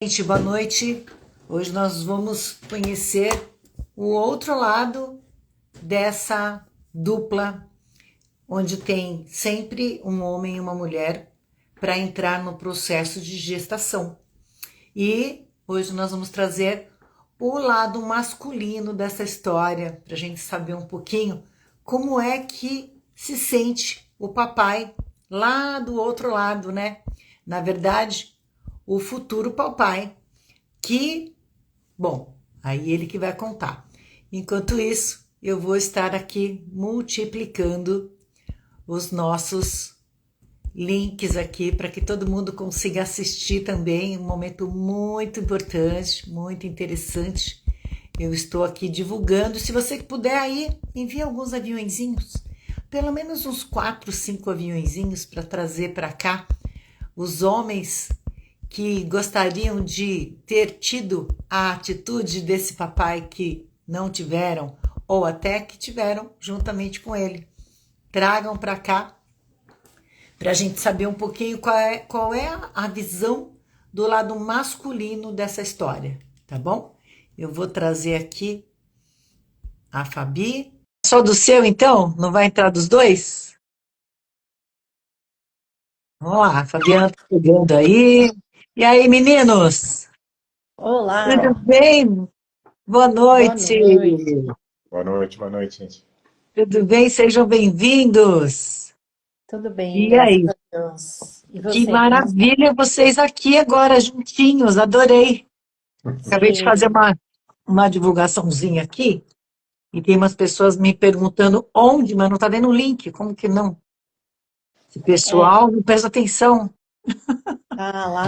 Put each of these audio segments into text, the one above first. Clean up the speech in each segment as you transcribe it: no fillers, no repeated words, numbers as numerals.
Gente, boa noite. Hoje nós vamos conhecer o outro lado dessa dupla, onde tem sempre um homem e uma mulher para entrar no processo de gestação. E hoje nós vamos trazer o lado masculino dessa história, para a gente saber um pouquinho como é que se sente o papai lá do outro lado, né? Na verdade, o futuro papai que, bom, aí ele que vai contar. Enquanto isso, eu vou estar aqui multiplicando os nossos links aqui para que todo mundo consiga assistir também, um momento muito importante, muito interessante. Eu estou aqui divulgando, se você puder aí, envie alguns aviõezinhos, pelo menos uns 4, 5 aviõezinhos para trazer para cá os homens que gostariam de ter tido a atitude desse papai que não tiveram, ou até que tiveram juntamente com ele. Tragam para cá, para a gente saber um pouquinho qual é a visão do lado masculino dessa história, tá bom? Eu vou trazer aqui a Fabi. Só do seu, então? Não vai entrar dos dois? Vamos lá, a Fabiana tá chegando aí. E aí, meninos? Tudo Olá, bem? Boa boa noite. noite. Boa noite, gente. Tudo bem? Sejam bem-vindos. Tudo bem, E graças aí? a Deus. E Que você, como está? maravilha vocês aqui agora juntinhos. Adorei. Acabei de fazer Sim, uma divulgaçãozinha aqui e tem umas pessoas me perguntando onde, mas não está vendo o link. Como que não? Esse é, pessoal não presta atenção. tá lá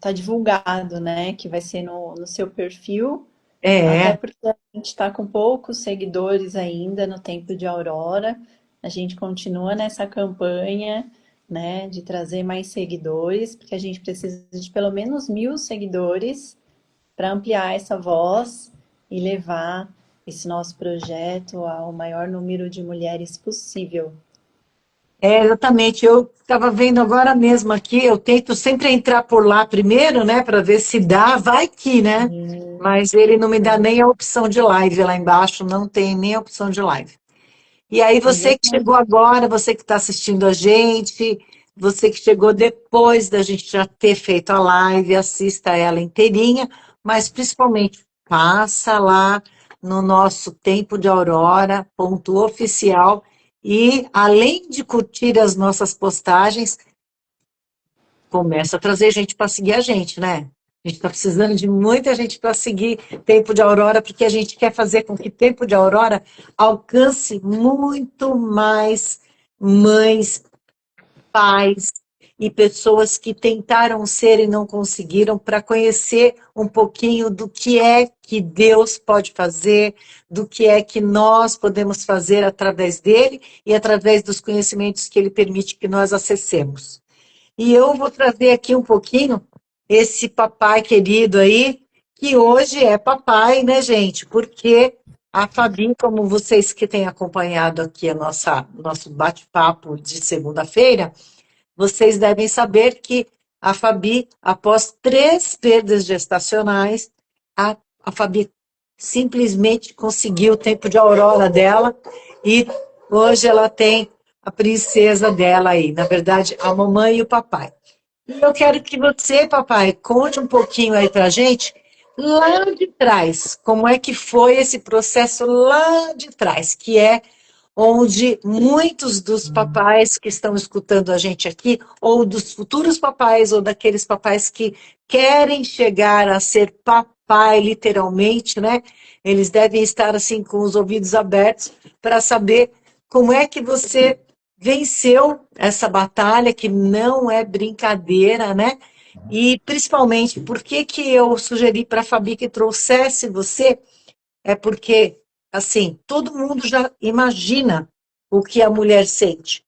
tá divulgado, né, que vai ser no seu perfil, até É, porque a gente está com poucos seguidores ainda no Tempo de Aurora. A gente continua nessa campanha, né, de trazer mais seguidores, porque a gente precisa de pelo menos 1.000 seguidores para ampliar essa voz e levar esse nosso projeto ao maior número de mulheres possível. exatamente. Eu estava vendo agora mesmo aqui. Eu tento sempre entrar por lá primeiro, né, para ver se dá. Vai que, né? Mas ele não me dá nem a opção de live lá embaixo. Não tem nem a opção de live. E aí, É você que verdade. chegou agora, você que está assistindo a gente, você que chegou depois da gente já ter feito a live, assista ela inteirinha, mas principalmente passa lá no nosso Tempo de Aurora, ponto oficial, e além de curtir as nossas postagens, começa a trazer gente para seguir a gente, né? A gente está precisando de muita gente para seguir Tempo de Aurora, porque a gente quer fazer com que Tempo de Aurora alcance muito mais mães, pais e pessoas que tentaram ser e não conseguiram, para conhecer um pouquinho do que é que Deus pode fazer, do que é que nós podemos fazer através dele e através dos conhecimentos que ele permite que nós acessemos. E eu vou trazer aqui um pouquinho esse papai querido aí, que hoje é papai, né, gente? Porque a Fabi, como vocês que têm acompanhado aqui nosso bate-papo de segunda-feira, vocês devem saber que a Fabi, após 3 perdas gestacionais, a Fabi simplesmente conseguiu o tempo de aurora dela e hoje ela tem a princesa dela aí, na verdade, a mamãe e o papai. E eu quero que você, papai, conte um pouquinho aí pra gente, lá de trás, como é que foi esse processo lá de trás, que é onde muitos dos papais que estão escutando a gente aqui, ou dos futuros papais, ou daqueles papais que querem chegar a ser papai, literalmente, né? Eles devem estar assim com os ouvidos abertos para saber como é que você venceu essa batalha, que não é brincadeira, né? E principalmente, por que que eu sugeri para a Fabi que trouxesse você é porque, assim, todo mundo já imagina o que a mulher sente.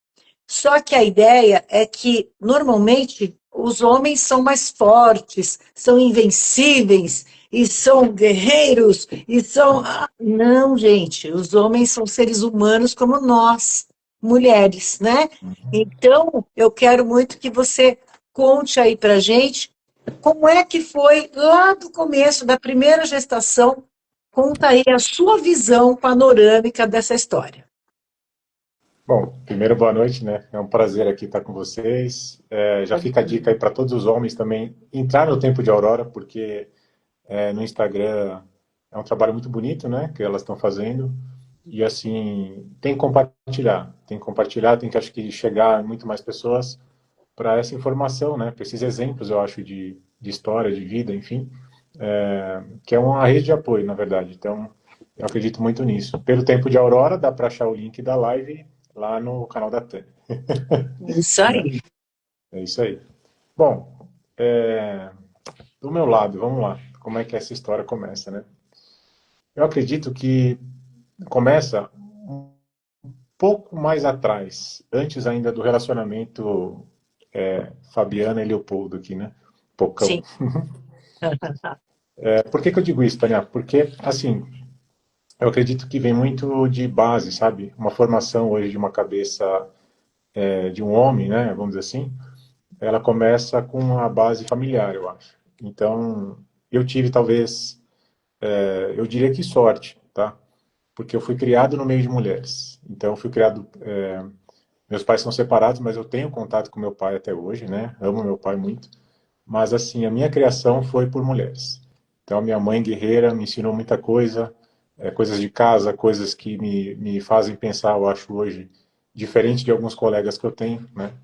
Só que a ideia é que, normalmente, os homens são mais fortes, são invencíveis, e são guerreiros, e são. Não, gente, os homens são seres humanos como nós, mulheres, né? Então, eu quero muito que você conte aí pra gente Como é que foi lá do começo da primeira gestação? Conta aí a sua visão panorâmica dessa história. Bom, primeiro, boa noite, né? É um prazer aqui estar com vocês. Já fica a dica aí para todos os homens também entrar no Tempo de Aurora, porque no Instagram é um trabalho muito bonito, né? Que elas estão fazendo. E assim, tem que compartilhar, tem que acho que chegar a muito mais pessoas para essa informação, né? Para esses exemplos, eu acho, de história, de vida, enfim, que é uma rede de apoio, na verdade. Então, eu acredito muito nisso. Pelo Tempo de Aurora, dá para achar o link da live lá no canal da Tânia, Isso né? aí. É isso aí. Bom, do meu lado, vamos lá. Como é que essa história começa, né? Eu acredito que começa um pouco mais atrás, antes ainda do relacionamento Fabiana e Leopoldo aqui, né? Pocão. Sim. Por que eu digo isso, Tânia? Porque, assim, eu acredito que vem muito de base, sabe? Uma formação hoje de uma cabeça de um homem, né? Vamos dizer assim, ela começa com a base familiar, eu acho. Então, eu tive talvez, eu diria que sorte, tá? Porque eu fui criado no meio de mulheres. Então, eu fui criado. Meus pais são separados, mas eu tenho contato com meu pai até hoje, né? Amo meu pai muito. Mas, assim, a minha criação foi por mulheres. Então, a minha mãe guerreira me ensinou muita coisa, coisas de casa, coisas que me fazem pensar, eu acho, hoje, diferente de alguns colegas que eu tenho, né?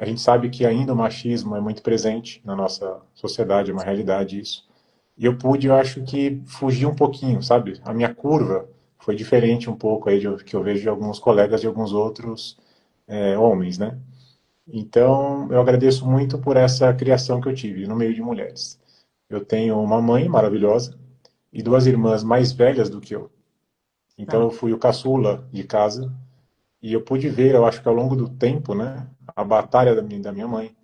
A gente sabe que ainda o machismo é muito presente na nossa sociedade, é uma realidade isso. E eu pude, eu acho que, fugir um pouquinho, sabe? A minha curva foi diferente um pouco aí que eu vejo de alguns colegas de alguns outros homens, né? Então, eu agradeço muito por essa criação que eu tive no meio de mulheres. Eu tenho uma mãe maravilhosa e duas irmãs mais velhas do que eu. Então, Tá. eu fui o caçula de casa e eu pude ver, eu acho que ao longo do tempo, né, a batalha da minha mãe,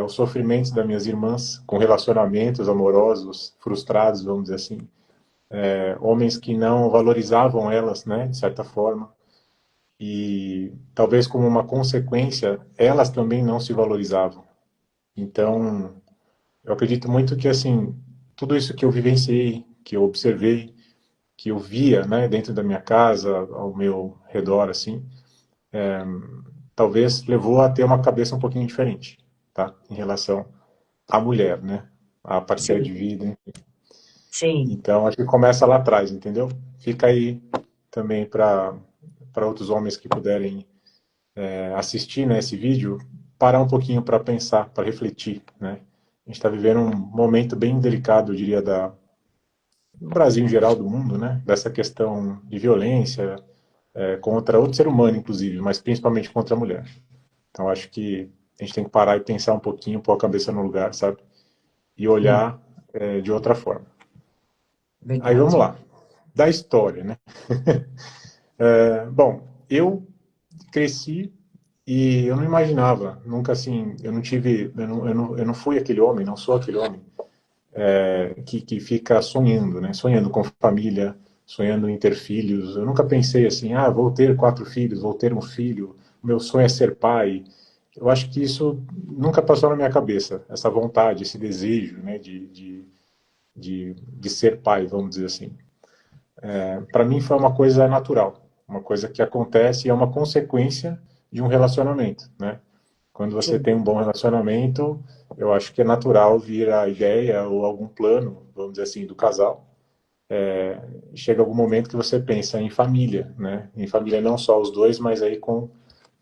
os sofrimentos das minhas irmãs com relacionamentos amorosos frustrados, vamos dizer assim, homens que não valorizavam elas, né, de certa forma, e talvez como uma consequência, elas também não se valorizavam. Então, eu acredito muito que, assim, tudo isso que eu vivenciei, que eu observei, que eu via, né, dentro da minha casa, ao meu redor, assim, talvez levou a ter uma cabeça um pouquinho diferente, tá? Em relação à mulher, né? À parceira Sim, de vida. sim. Então, acho que começa lá atrás, entendeu? Fica aí também para outros homens que puderem assistir, né, esse vídeo, parar um pouquinho para pensar, para refletir, né? A gente está vivendo um momento bem delicado, eu diria, do Brasil em geral, do mundo, né? Dessa questão de violência contra outro ser humano, inclusive, mas principalmente contra a mulher. Então, acho que a gente tem que parar e pensar um pouquinho, pôr a cabeça no lugar, sabe? E Sim, olhar de outra forma. Aí vamos verdade. lá. Da história, né? Bom, eu cresci e eu não imaginava, nunca assim, eu não tive, eu não fui aquele homem, não sou aquele homem que fica sonhando, né? Sonhando com família, sonhando em ter filhos. Eu nunca pensei assim, ah, vou ter 4 filhos, vou ter um filho, meu sonho é ser pai. Eu acho que isso nunca passou na minha cabeça, essa vontade, esse desejo, né, de ser pai, vamos dizer assim. Para mim foi uma coisa natural, uma coisa que acontece e é uma consequência de um relacionamento, né? Quando você Sim, tem um bom relacionamento, eu acho que é natural vir a ideia ou algum plano, vamos dizer assim, do casal. Chega algum momento que você pensa em família, né? Em família não só os dois, mas aí com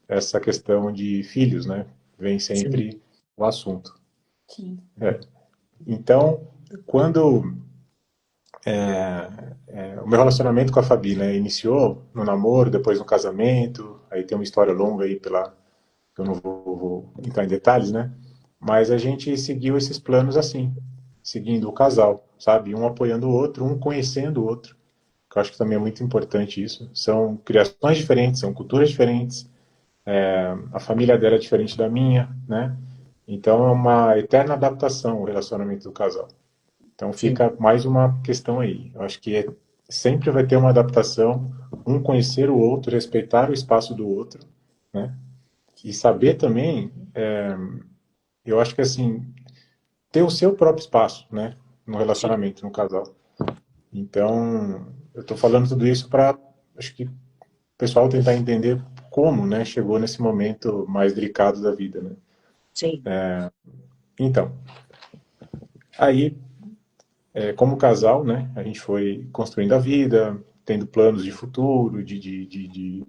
essa questão de filhos, né? Vem sim, sempre o assunto. Sim. Então, quando o meu relacionamento com a Fabi, né, iniciou no namoro, depois no casamento, aí tem uma história longa aí que eu não vou entrar em detalhes, né? Mas a gente seguiu esses planos assim, seguindo o casal, sabe? Um apoiando o outro, um conhecendo o outro. Que eu acho que também é muito importante isso. São criações diferentes, são culturas diferentes, a família dela é diferente da minha, né? Então é uma eterna adaptação o relacionamento do casal. Então sim, fica mais uma questão aí. Eu acho que sempre vai ter uma adaptação, um conhecer o outro, respeitar o espaço do outro, né? E saber também, eu acho que assim, ter o seu próprio espaço, né? No relacionamento, no casal. Então, eu estou falando tudo isso para, acho que, o pessoal tentar entender como, né, chegou nesse momento mais delicado da vida, né? Sim, Então, aí, como casal, né, a gente foi construindo a vida, tendo planos de futuro, de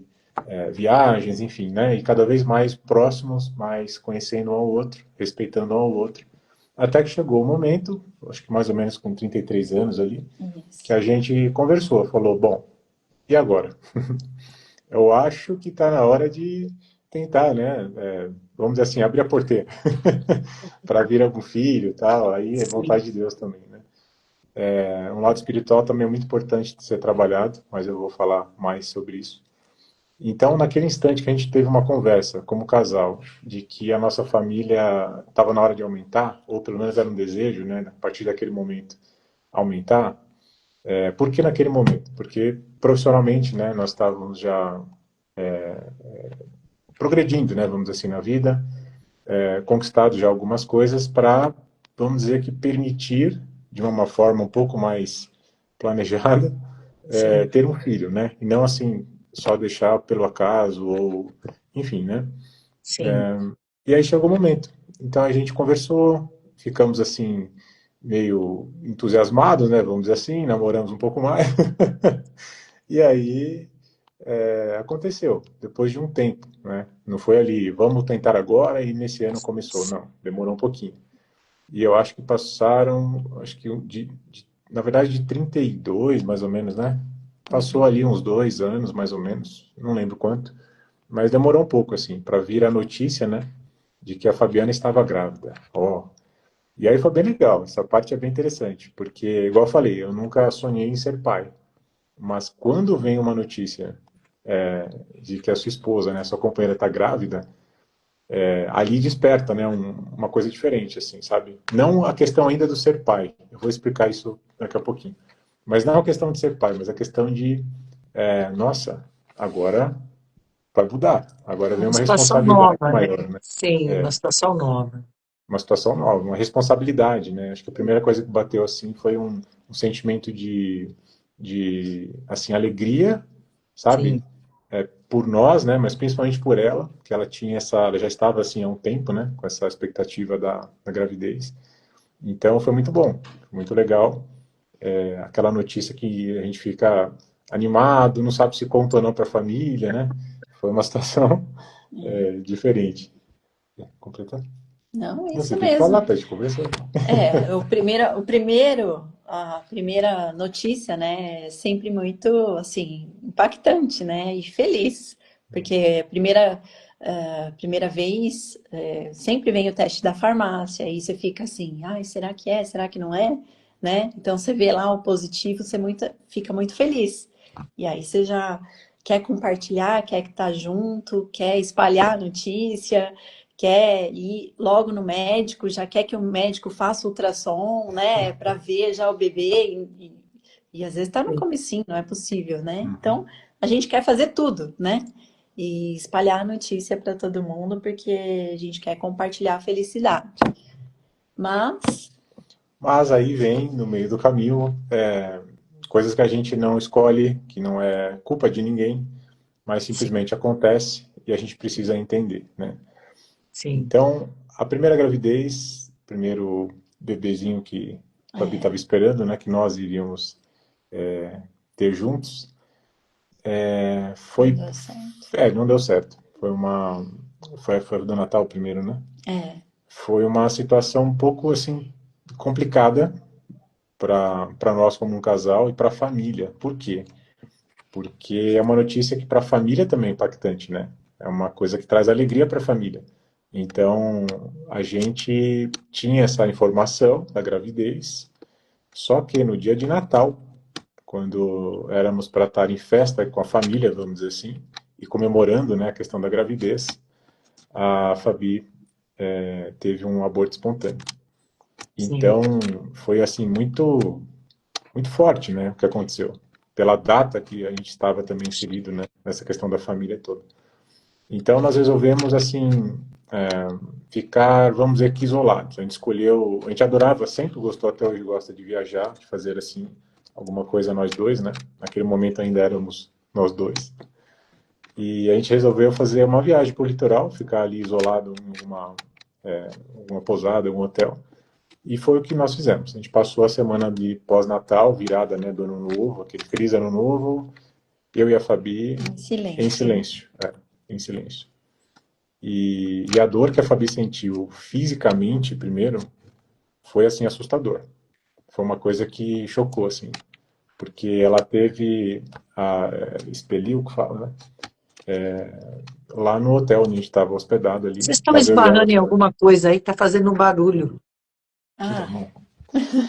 viagens, enfim, né, e cada vez mais próximos, mais conhecendo um ao outro, respeitando um ao outro, até que chegou o momento, acho que mais ou menos com 33 anos ali, que Isso. a gente conversou, falou, bom, e agora? Eu acho que está na hora de tentar, né? Vamos dizer assim, abrir a porteira para vir algum filho e tal. Aí é sim, vontade de Deus também, né? Um lado espiritual também é muito importante de ser trabalhado, mas eu vou falar mais sobre isso. Então, naquele instante que a gente teve uma conversa como casal, de que a nossa família estava na hora de aumentar, ou pelo menos era um desejo, né? A partir daquele momento, aumentar. Por que naquele momento? Porque profissionalmente, né? Nós estávamos já progredindo, né, vamos dizer assim, na vida, conquistado já algumas coisas para, vamos dizer que permitir, de uma forma um pouco mais planejada, sim, ter um filho, né, e não assim, só deixar pelo acaso, ou, enfim, né. sim. E aí chegou o momento. Então a gente conversou, ficamos assim, meio entusiasmados, né, vamos dizer assim, namoramos um pouco mais, e aí aconteceu, depois de um tempo, né? Não foi ali, vamos tentar agora e nesse ano começou, não, demorou um pouquinho. E eu acho que passaram, acho que na verdade de 32 mais ou menos, né? Passou Uhum. ali uns 2 anos, mais ou menos, não lembro quanto, mas demorou um pouco, assim, para vir a notícia, né? De que a Fabiana estava grávida. Ó, e aí foi bem legal, essa parte é bem interessante, porque, igual eu falei, eu nunca sonhei em ser pai. Mas quando vem uma notícia de que a sua esposa, né, a sua companheira está grávida, ali desperta, né, uma coisa diferente, assim, sabe? Não a questão ainda do ser pai, eu vou explicar isso daqui a pouquinho. Mas não a questão de ser pai, mas a questão de, nossa, agora vai mudar, agora vem Uma uma situação responsabilidade nova, né? maior, né? Sim, uma situação nova. Uma situação nova, uma responsabilidade, né? Acho que a primeira coisa que bateu assim foi um sentimento de assim alegria, sabe? Sim, Por nós, né? Mas principalmente por ela, que ela tinha ela já estava assim há um tempo, né? Com essa expectativa da gravidez. Então foi muito bom, muito legal. Aquela notícia que a gente fica animado, não sabe se conta ou não para a família, né? Foi uma situação diferente. Completar? Não, Você isso tem que falar, mesmo. tá? A gente conversou. A primeira notícia, né, é sempre muito, assim, impactante, né, e feliz, porque primeira vez, sempre vem o teste da farmácia, e você fica assim, ai, será que é, será que não é, né? Então você vê lá o positivo, fica muito feliz. E aí você já quer compartilhar, quer estar junto, quer espalhar a notícia, quer ir logo no médico, já quer que o médico faça ultrassom, né, para ver já o bebê, e às vezes está no sim. comecinho, não é possível, né? Então, a gente quer fazer tudo, né? E espalhar a notícia para todo mundo, porque a gente quer compartilhar a felicidade. Mas, Mas aí vem, no meio do caminho, coisas que a gente não escolhe, que não é culpa de ninguém, mas Sim, simplesmente acontece e a gente precisa entender, né? sim. Então, a primeira gravidez, primeiro bebezinho que a Fabi estava esperando, né, que nós iríamos ter juntos, não foi, deu certo. não deu certo. Foi do Natal primeiro, né? É, Foi uma situação um pouco assim complicada para nós como um casal e para a família. Por quê? Porque é uma notícia que para a família também é impactante, né? É uma coisa que traz alegria para a família. Então, a gente tinha essa informação da gravidez, só que no dia de Natal, quando éramos para estar em festa com a família, vamos dizer assim, e comemorando, né, a questão da gravidez, a Fabi teve um aborto espontâneo. Sim. Então, foi assim muito forte, né, o que aconteceu. Pela data que a gente estava também inserido, né, nessa questão da família toda. Então nós resolvemos assim ficar, vamos dizer que isolados. A gente escolheu, a gente adorava, sempre gostou, até hoje gosta de viajar, de fazer assim alguma coisa nós dois, né? Naquele momento ainda éramos nós dois. E a gente resolveu fazer uma viagem para o litoral, ficar ali isolado em uma pousada, um hotel. E foi o que nós fizemos. A gente passou a semana de pós-natal, virada, né, do Ano Novo, aquele feliz Ano Novo, eu e a Fabi Em em silêncio. silêncio. Em silêncio. E a dor que a Fabi sentiu fisicamente, primeiro, foi, assim, assustador. Foi uma coisa que chocou, assim. Porque ela teve a expeliu, que fala, né? Lá no hotel onde a gente estava hospedado ali. Vocês estão Estava eu e ela. esbarrando em alguma coisa aí, tá fazendo um barulho. Ah, Não.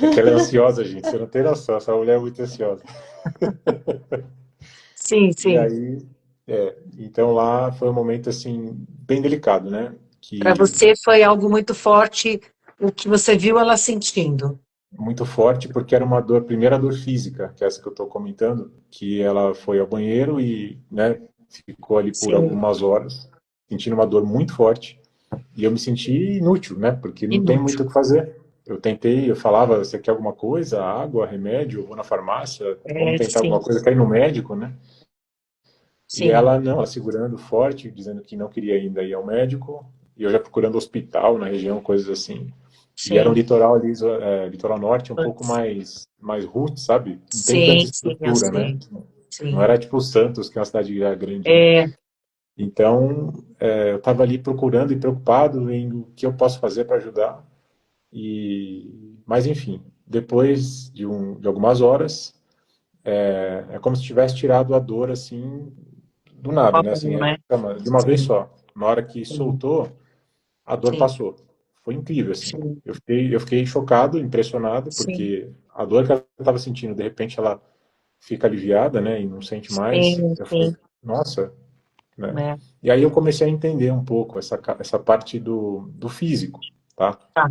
É que ela é ansiosa, gente. Você não tem noção. Essa mulher é muito ansiosa. Sim, E sim. aí, então lá foi um momento assim bem delicado, né? Para Que você foi algo muito forte o que você viu ela sentindo. muito forte porque era uma dor, primeira dor física, que é essa que eu estou comentando, que ela foi ao banheiro e, né, ficou ali por Sim, algumas horas, sentindo uma dor muito forte. E eu me senti inútil, né? Porque não tem inútil. muito o que fazer. Eu tentei, eu falava, você quer alguma coisa? Água, remédio, eu vou na farmácia, vamos É, tentar alguma sim, coisa, quer ir no médico, né? E sim, ela não, ela segurando forte, dizendo que não queria ainda ir ao médico, e eu já procurando hospital na região, coisas assim. E era um sim. litoral ali, litoral norte, um pouco mais roots, sabe? Não tem tanta Sim, eu estrutura, né? sei. Não Sim. era tipo Santos, que é uma cidade grande, né? É, Então, eu estava ali procurando e preocupado em o que eu posso fazer para ajudar. Mas enfim, depois de algumas horas, é como se tivesse tirado a dor assim do nada, uma né? Assim, mão, né? de uma vez Sim, só. Na hora que sim, soltou, a dor sim, passou. Foi incrível, assim. sim, Eu fiquei chocado, impressionado, sim, porque a dor que ela estava sentindo, de repente ela fica aliviada, né? E não sente mais. sim, Eu falei, sim. nossa, né? É, E aí eu comecei a entender um pouco essa parte do físico, tá? tá,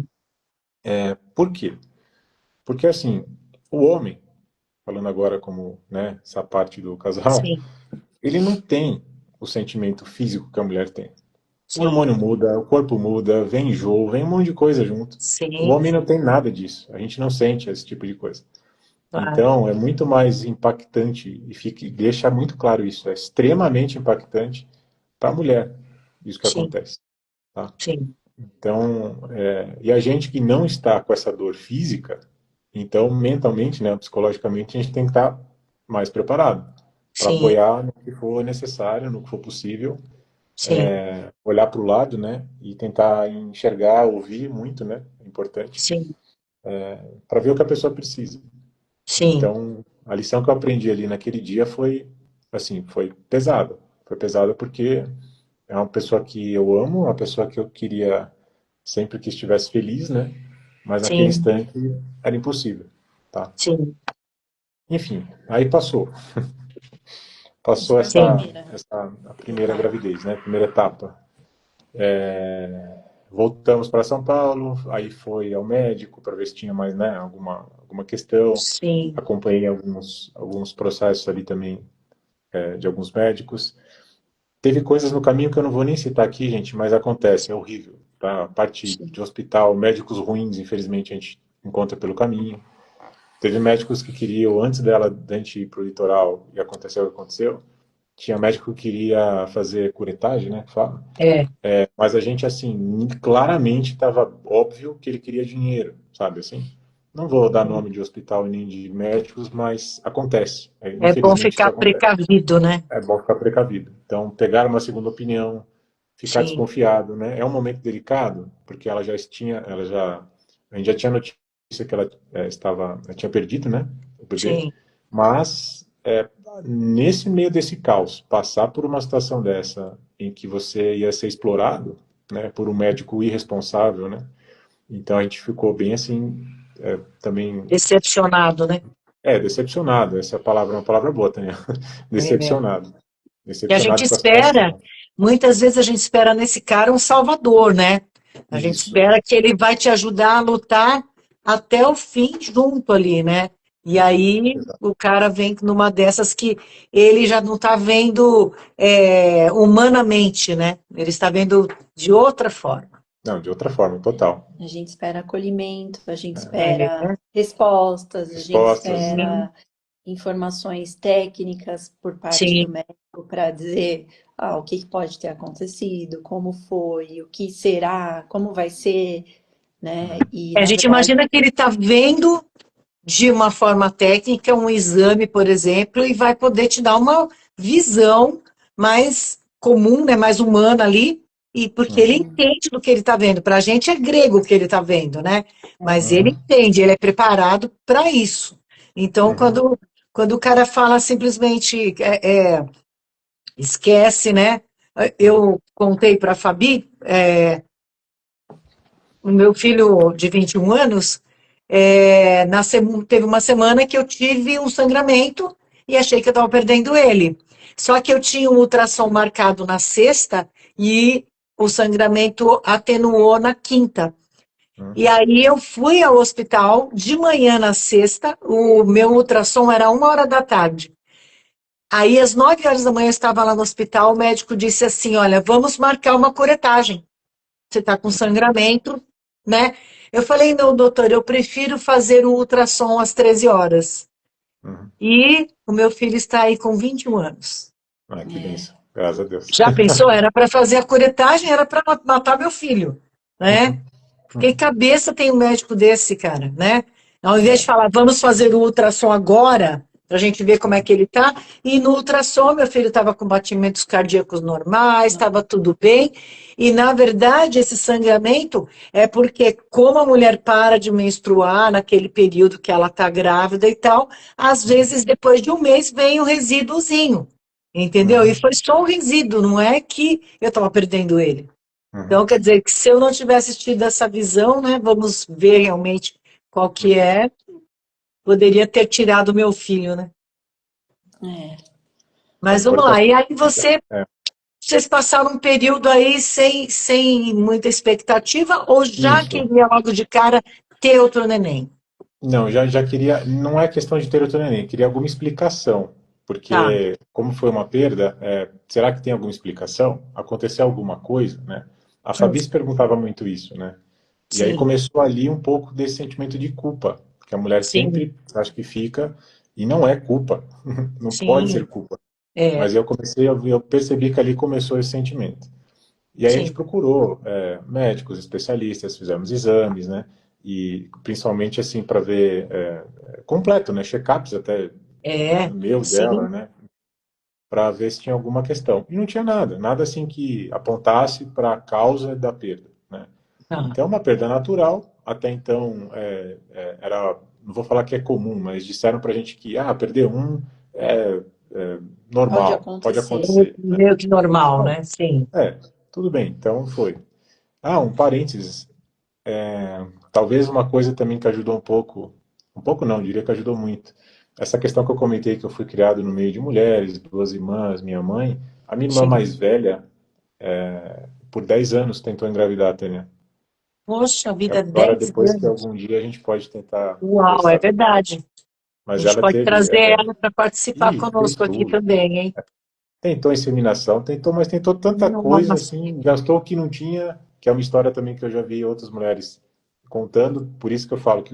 Por quê? Porque, assim, o homem, falando agora como, né, essa parte do casal, sim, ele não tem o sentimento físico que a mulher tem. O sim, hormônio muda, o corpo muda, vem enjoo, vem um monte de coisa junto. O sim, homem não tem nada disso. A gente não sente esse tipo de coisa. claro. Então, é muito mais impactante e deixa muito claro isso. É extremamente impactante para a mulher isso que Sim, acontece, tá? sim, Então, e a gente que não está com essa dor física, então mentalmente, né, psicologicamente, a gente tem que estar mais preparado para sim, apoiar no que for necessário, no que for possível, sim, olhar para o lado, né, e tentar enxergar, ouvir muito, né, é importante, sim, para ver o que a pessoa precisa. sim, Então, a lição que eu aprendi ali naquele dia foi, assim, foi pesada. Foi pesada porque é uma pessoa que eu amo, uma pessoa que eu queria sempre que estivesse feliz, né? Mas naquele sim, instante era impossível, tá? sim, Enfim, aí passou. isso Passou foi a sim, primeira a primeira etapa. gravidez, né? Primeira etapa. Voltamos para São Paulo, aí foi ao médico para ver se tinha mais, né, alguma questão. sim, Acompanhei alguns processos ali também, de alguns médicos. Teve coisas no caminho que eu não vou nem citar aqui, gente, mas acontece, é horrível, tá? A parte sim, de hospital, médicos ruins, infelizmente, a gente encontra pelo caminho. Teve médicos que queriam, antes da gente ir pro litoral e aconteceu o que aconteceu, tinha médico que queria fazer curetagem, né, que fala. é, Mas a gente, assim, claramente estava óbvio que ele queria dinheiro, sabe, assim. Não vou dar nome de hospital e nem de médicos, mas acontece. é bom Infelizmente isso ficar acontece. precavido, né? É bom ficar precavido. Então, pegar uma segunda opinião, ficar Sim, desconfiado, né? É um momento delicado, porque a gente já tinha notícia que ela tinha perdido, né, o bebê, sim, mas nesse meio desse caos, passar por uma situação dessa, em que você ia ser explorado, né, por um médico irresponsável, né? Então a gente ficou bem assim, também, decepcionado, né? decepcionado. Essa palavra é uma palavra boa, Tânia. É. Decepcionado. E a gente Decepcionado com a espera, situação. muitas vezes a gente espera nesse cara um salvador, né? A gente Isso. espera que ele vai te ajudar a lutar até o fim junto ali, né? E aí exato. o cara vem numa dessas que ele já não está vendo humanamente, né? Ele está vendo de outra forma. Não, de outra forma, total. A gente espera acolhimento, a gente É, espera respostas, a gente Respostas, sim, espera informações técnicas por parte do sim. médico para dizer o que pode ter acontecido, como foi, o que será, como vai ser, né? E A na gente verdade, imagina que ele está vendo de uma forma técnica um exame, por exemplo, e vai poder te dar uma visão mais comum, né, mais humana ali, e porque ele uhum, entende do que ele está vendo. Para a gente é grego o que ele está vendo, né? Mas ele uhum, entende, ele é preparado para isso. Então, uhum, quando o cara fala simplesmente esquece, né? uhum, Eu contei para a Fabi, o meu filho de 21 anos, teve uma semana que eu tive um sangramento e achei que eu estava perdendo ele. Só que eu tinha um ultrassom marcado na sexta e o sangramento atenuou na quinta. E uhum, aí eu fui ao hospital de manhã na sexta, o meu ultrassom era 1 hora da tarde. Aí às 9 horas da manhã eu estava lá no hospital, o médico disse assim, olha, vamos marcar uma curetagem. Você está com uhum, sangramento, né? Eu falei, não, doutor, eu prefiro fazer o ultrassom às 13 horas. uhum. E o meu filho está aí com 21 anos. Ah, que é, bênção. Graças a Deus. Já pensou? Era para fazer a curetagem, era para matar meu filho, né? Uhum, Que uhum. cabeça tem um médico desse, cara, né? Ao invés de É, falar, vamos fazer o ultrassom agora, para a gente ver como é uhum, que ele tá. E no ultrassom, meu filho estava com batimentos cardíacos normais, estava tudo bem. E, na verdade, esse sangramento é porque, como a mulher para de menstruar naquele período que ela está grávida e tal, às uhum, vezes, depois de um mês, vem o resíduozinho. Entendeu? E uhum, foi só um resíduo, não é que eu estava perdendo ele. uhum. Então, quer dizer que se eu não tivesse tido essa visão, né, vamos ver realmente qual que é, poderia ter tirado meu filho, né? é, É Mas vamos lá. importante. E aí É, vocês passaram um período aí sem muita expectativa ou já isso. queria logo de cara ter outro neném? Não, já queria. Não é questão de ter outro neném, queria alguma explicação. Tá, Porque, como foi uma perda, será que tem alguma explicação? Aconteceu alguma coisa, né? A Fabi se perguntava muito isso, né? E aí sim, começou ali um pouco desse sentimento de culpa, que a mulher sim, sempre acha que fica, e não é culpa, não pode sim, ser culpa. é, Mas eu percebi que ali começou esse sentimento. E aí a gente sim, procurou médicos, especialistas, fizemos exames, né? E principalmente assim para ver completo, né? Check-ups até é, meu dela, sim, né? Para ver se tinha alguma questão. E não tinha nada, nada assim que apontasse para a causa da perda, né? tá, Então, uma perda natural, até então era, não vou falar que é comum, mas disseram para a gente que perder um é, é pode normal, pode acontecer. acontecer, né? meio que normal, Bom, né? Sim, tudo bem, então foi. Um parênteses, talvez uma coisa também que ajudou um pouco não, diria que ajudou muito. Essa questão que eu comentei que eu fui criado no meio de mulheres, duas irmãs, minha mãe, a minha irmã sim. mais velha, por 10 anos tentou engravidar, Tânia. Poxa vida, Agora, 10 depois que anos. algum dia a gente pode tentar Uau, é conversar. verdade. A Mas gente ela pode teve, trazer ela para participar fez conosco aqui tudo. também, hein? Tentou inseminação, tentou, mas tentou tanta coisa Nossa, assim, gastou o que não tinha, que é uma história também que eu já vi outras mulheres contando, por isso que eu falo que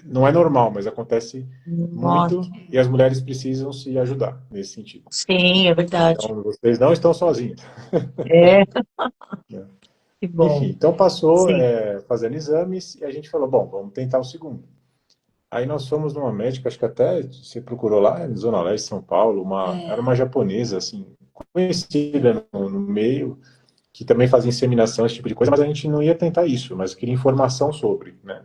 não é normal, mas acontece nossa. muito e as mulheres precisam se ajudar nesse sentido. Sim, é verdade. Então, vocês não estão sozinhos. É, que Enfim, bom. então passou Sim, fazendo exames e a gente falou, bom, vamos tentar o segundo. Aí nós fomos numa médica, acho que até você procurou lá, em Zona Leste, São Paulo, era uma japonesa, assim, conhecida no meio, que também fazia inseminação, esse tipo de coisa, mas a gente não ia tentar isso, mas queria informação sobre, né?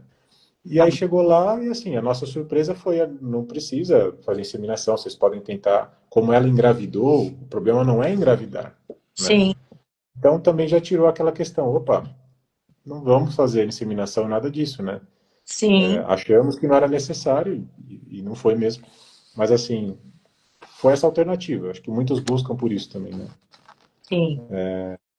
E tá. aí chegou lá e assim, a nossa surpresa foi, não precisa fazer inseminação, vocês podem tentar, como ela engravidou, o problema não é engravidar, né? Sim, Então também já tirou aquela questão, opa, não vamos fazer inseminação, nada disso, né? sim, Achamos que não era necessário e não foi mesmo. Mas assim, foi essa alternativa. Acho que muitos buscam por isso também, né? sim.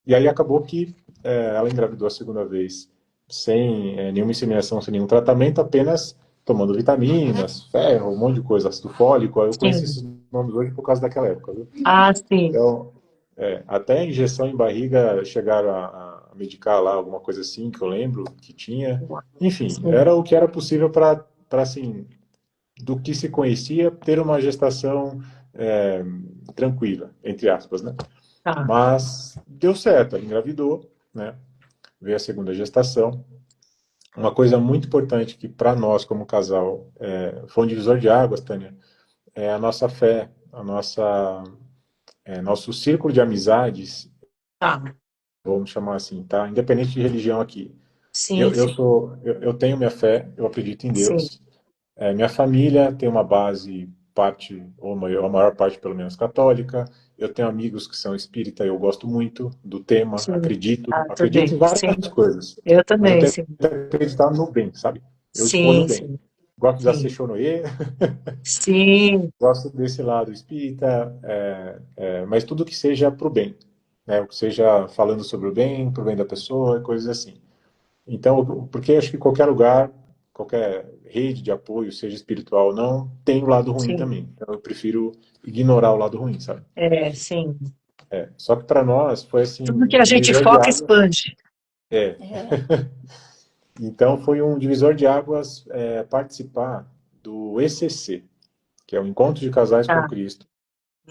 E aí acabou que ela engravidou a segunda vez sem nenhuma inseminação, sem nenhum tratamento, apenas tomando vitaminas, ferro, um monte de coisa, ácido fólico. Eu conheço Sim. esses nomes hoje por causa daquela época, viu? Ah, sim. Então, até injeção em barriga chegaram a medicar lá, alguma coisa assim, que eu lembro que tinha. Enfim, Sim. era o que era possível para, assim, do que se conhecia, ter uma gestação é, tranquila, entre aspas, né? Tá. Mas deu certo, ela engravidou, né? Veio a segunda gestação. Uma coisa muito importante que para nós como casal foi um divisor de águas, Tânia, é a nossa fé, nosso círculo de amizades, Tá. vamos chamar assim, tá? Independente de religião aqui. Sim, sim. Eu tenho minha fé, eu acredito em Sim. Deus. Minha família tem uma base, parte, ou a maior parte pelo menos católica. Eu tenho amigos que são espírita, eu gosto muito do tema, Sim. Ah, acredito em também. Sim. várias coisas, Eu mas eu também, tento sim. acreditar no bem, sabe? Eu escolho o Sim, bem. sim. Gosto da Sim. Sechonoye, Sim. gosto desse lado espírita, mas tudo que seja para o bem, né? O que seja falando sobre o bem, para o bem da pessoa, coisas assim. Então, porque acho que qualquer lugar, qualquer rede de apoio, seja espiritual ou não, tem o lado ruim Sim. também. Então, eu prefiro ignorar o lado ruim, sabe? É, sim. Só que para nós foi assim Tudo que um a gente divisor de foca águas. expande. É. É, Então foi um divisor de águas participar do ECC, que é o Encontro de Casais com Tá, Cristo.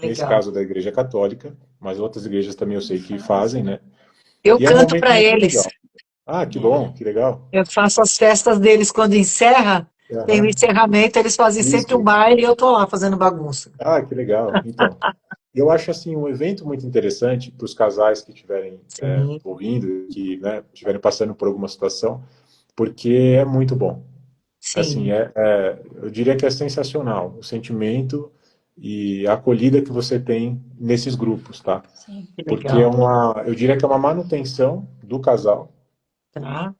Nesse legal. caso da Igreja Católica, mas outras igrejas também eu que sei que faz. fazem, né? Eu E é um canto momento para muito eles. legal. Ah, que bom, É, que legal. Eu faço as festas deles quando encerra. Tem o Aham. encerramento, eles fazem sempre um Isso. baile e eu tô lá fazendo bagunça. Ah, que legal. Então, eu acho assim um evento muito interessante para os casais que estiverem Sim, ouvindo, que né, estiverem passando por alguma situação, porque é muito bom. Assim, sim, eu diria que é sensacional o sentimento e a acolhida que você tem nesses grupos, tá? sim. que Porque legal. eu diria que é uma manutenção do casal Tá?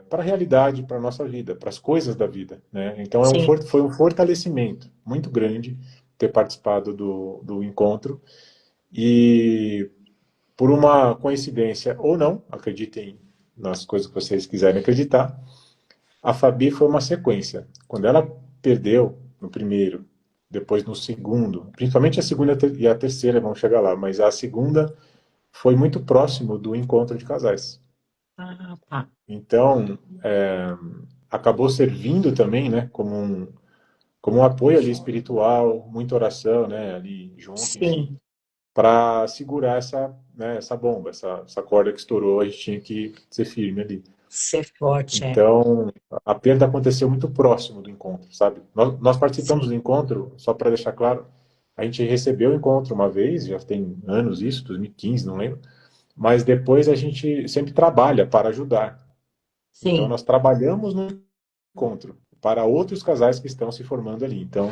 para a realidade, para a nossa vida, para as coisas da vida, né? Então Sim, foi um fortalecimento muito grande ter participado do encontro e por uma coincidência ou não, acreditem nas coisas que vocês quiserem acreditar, a Fabi foi uma sequência. Quando ela perdeu no primeiro, depois no segundo, principalmente a segunda e a terceira, vamos chegar lá, mas a segunda foi muito próximo do encontro de casais. ah, tá. Então, acabou servindo também, né, como um apoio ali espiritual, muita oração, né, ali junto, enfim, Sim, para segurar essa bomba, essa corda que estourou, a gente tinha que ser firme ali. ser forte, é. Então, a perda aconteceu muito próximo do encontro, sabe? Nós participamos Sim, do encontro, só para deixar claro, a gente recebeu o encontro uma vez, já tem anos isso, 2015, não lembro, mas depois a gente sempre trabalha para ajudar. Então, sim, nós trabalhamos no encontro para outros casais que estão se formando ali. Então,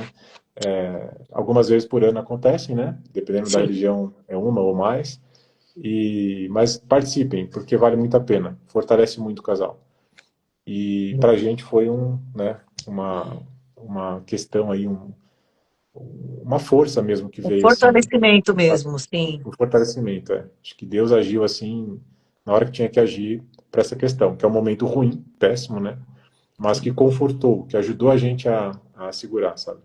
algumas vezes por ano acontecem, né? Dependendo da sim, religião, é uma ou mais. Mas participem, porque vale muito a pena. Fortalece muito o casal. E para a gente foi uma questão aí, uma força mesmo que um veio assim, fortalecimento sabe? mesmo, sim, Um fortalecimento. Acho que Deus agiu assim na hora que tinha que agir para essa questão, que é um momento ruim, péssimo, né? Mas que sim, confortou, que ajudou a gente a segurar, sabe?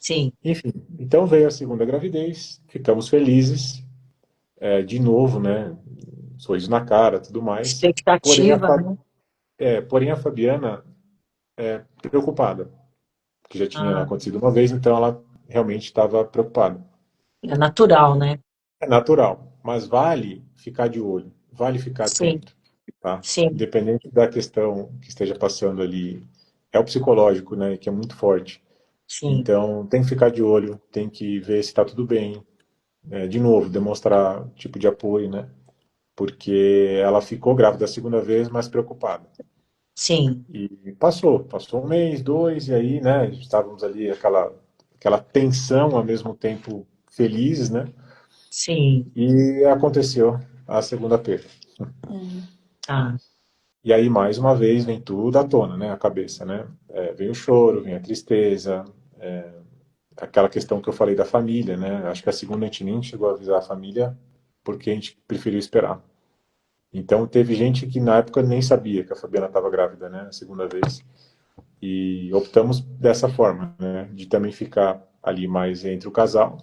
sim. Enfim, então veio a segunda gravidez, ficamos felizes, de novo, né? Sorriso na cara, tudo mais. Porém Expectativa, né? porém a Fabiana preocupada, que já tinha Ah, acontecido uma vez, então ela realmente estava preocupada. é natural, né? É natural, mas vale ficar de olho, vale ficar Sim, atento, tá? sim, Independente da questão que esteja passando ali, é o psicológico, né, que é muito forte. sim, Então, tem que ficar de olho, tem que ver se está tudo bem. De novo, demonstrar tipo de apoio, né? Porque ela ficou grávida a segunda vez, mas preocupada. sim, E passou um mês, dois, e aí, né, estávamos ali aquela tensão ao mesmo tempo felizes, né? sim. E aconteceu a segunda perda. É, Ah, E aí, mais uma vez, vem tudo à tona, né? A cabeça, né? Vem o choro, vem a tristeza, aquela questão que eu falei da família, né? Acho que a segunda a gente nem chegou a avisar a família porque a gente preferiu esperar. Então, teve gente que na época nem sabia que a Fabiana estava grávida, né? A segunda vez. E optamos dessa forma, né? De também ficar ali mais entre o casal,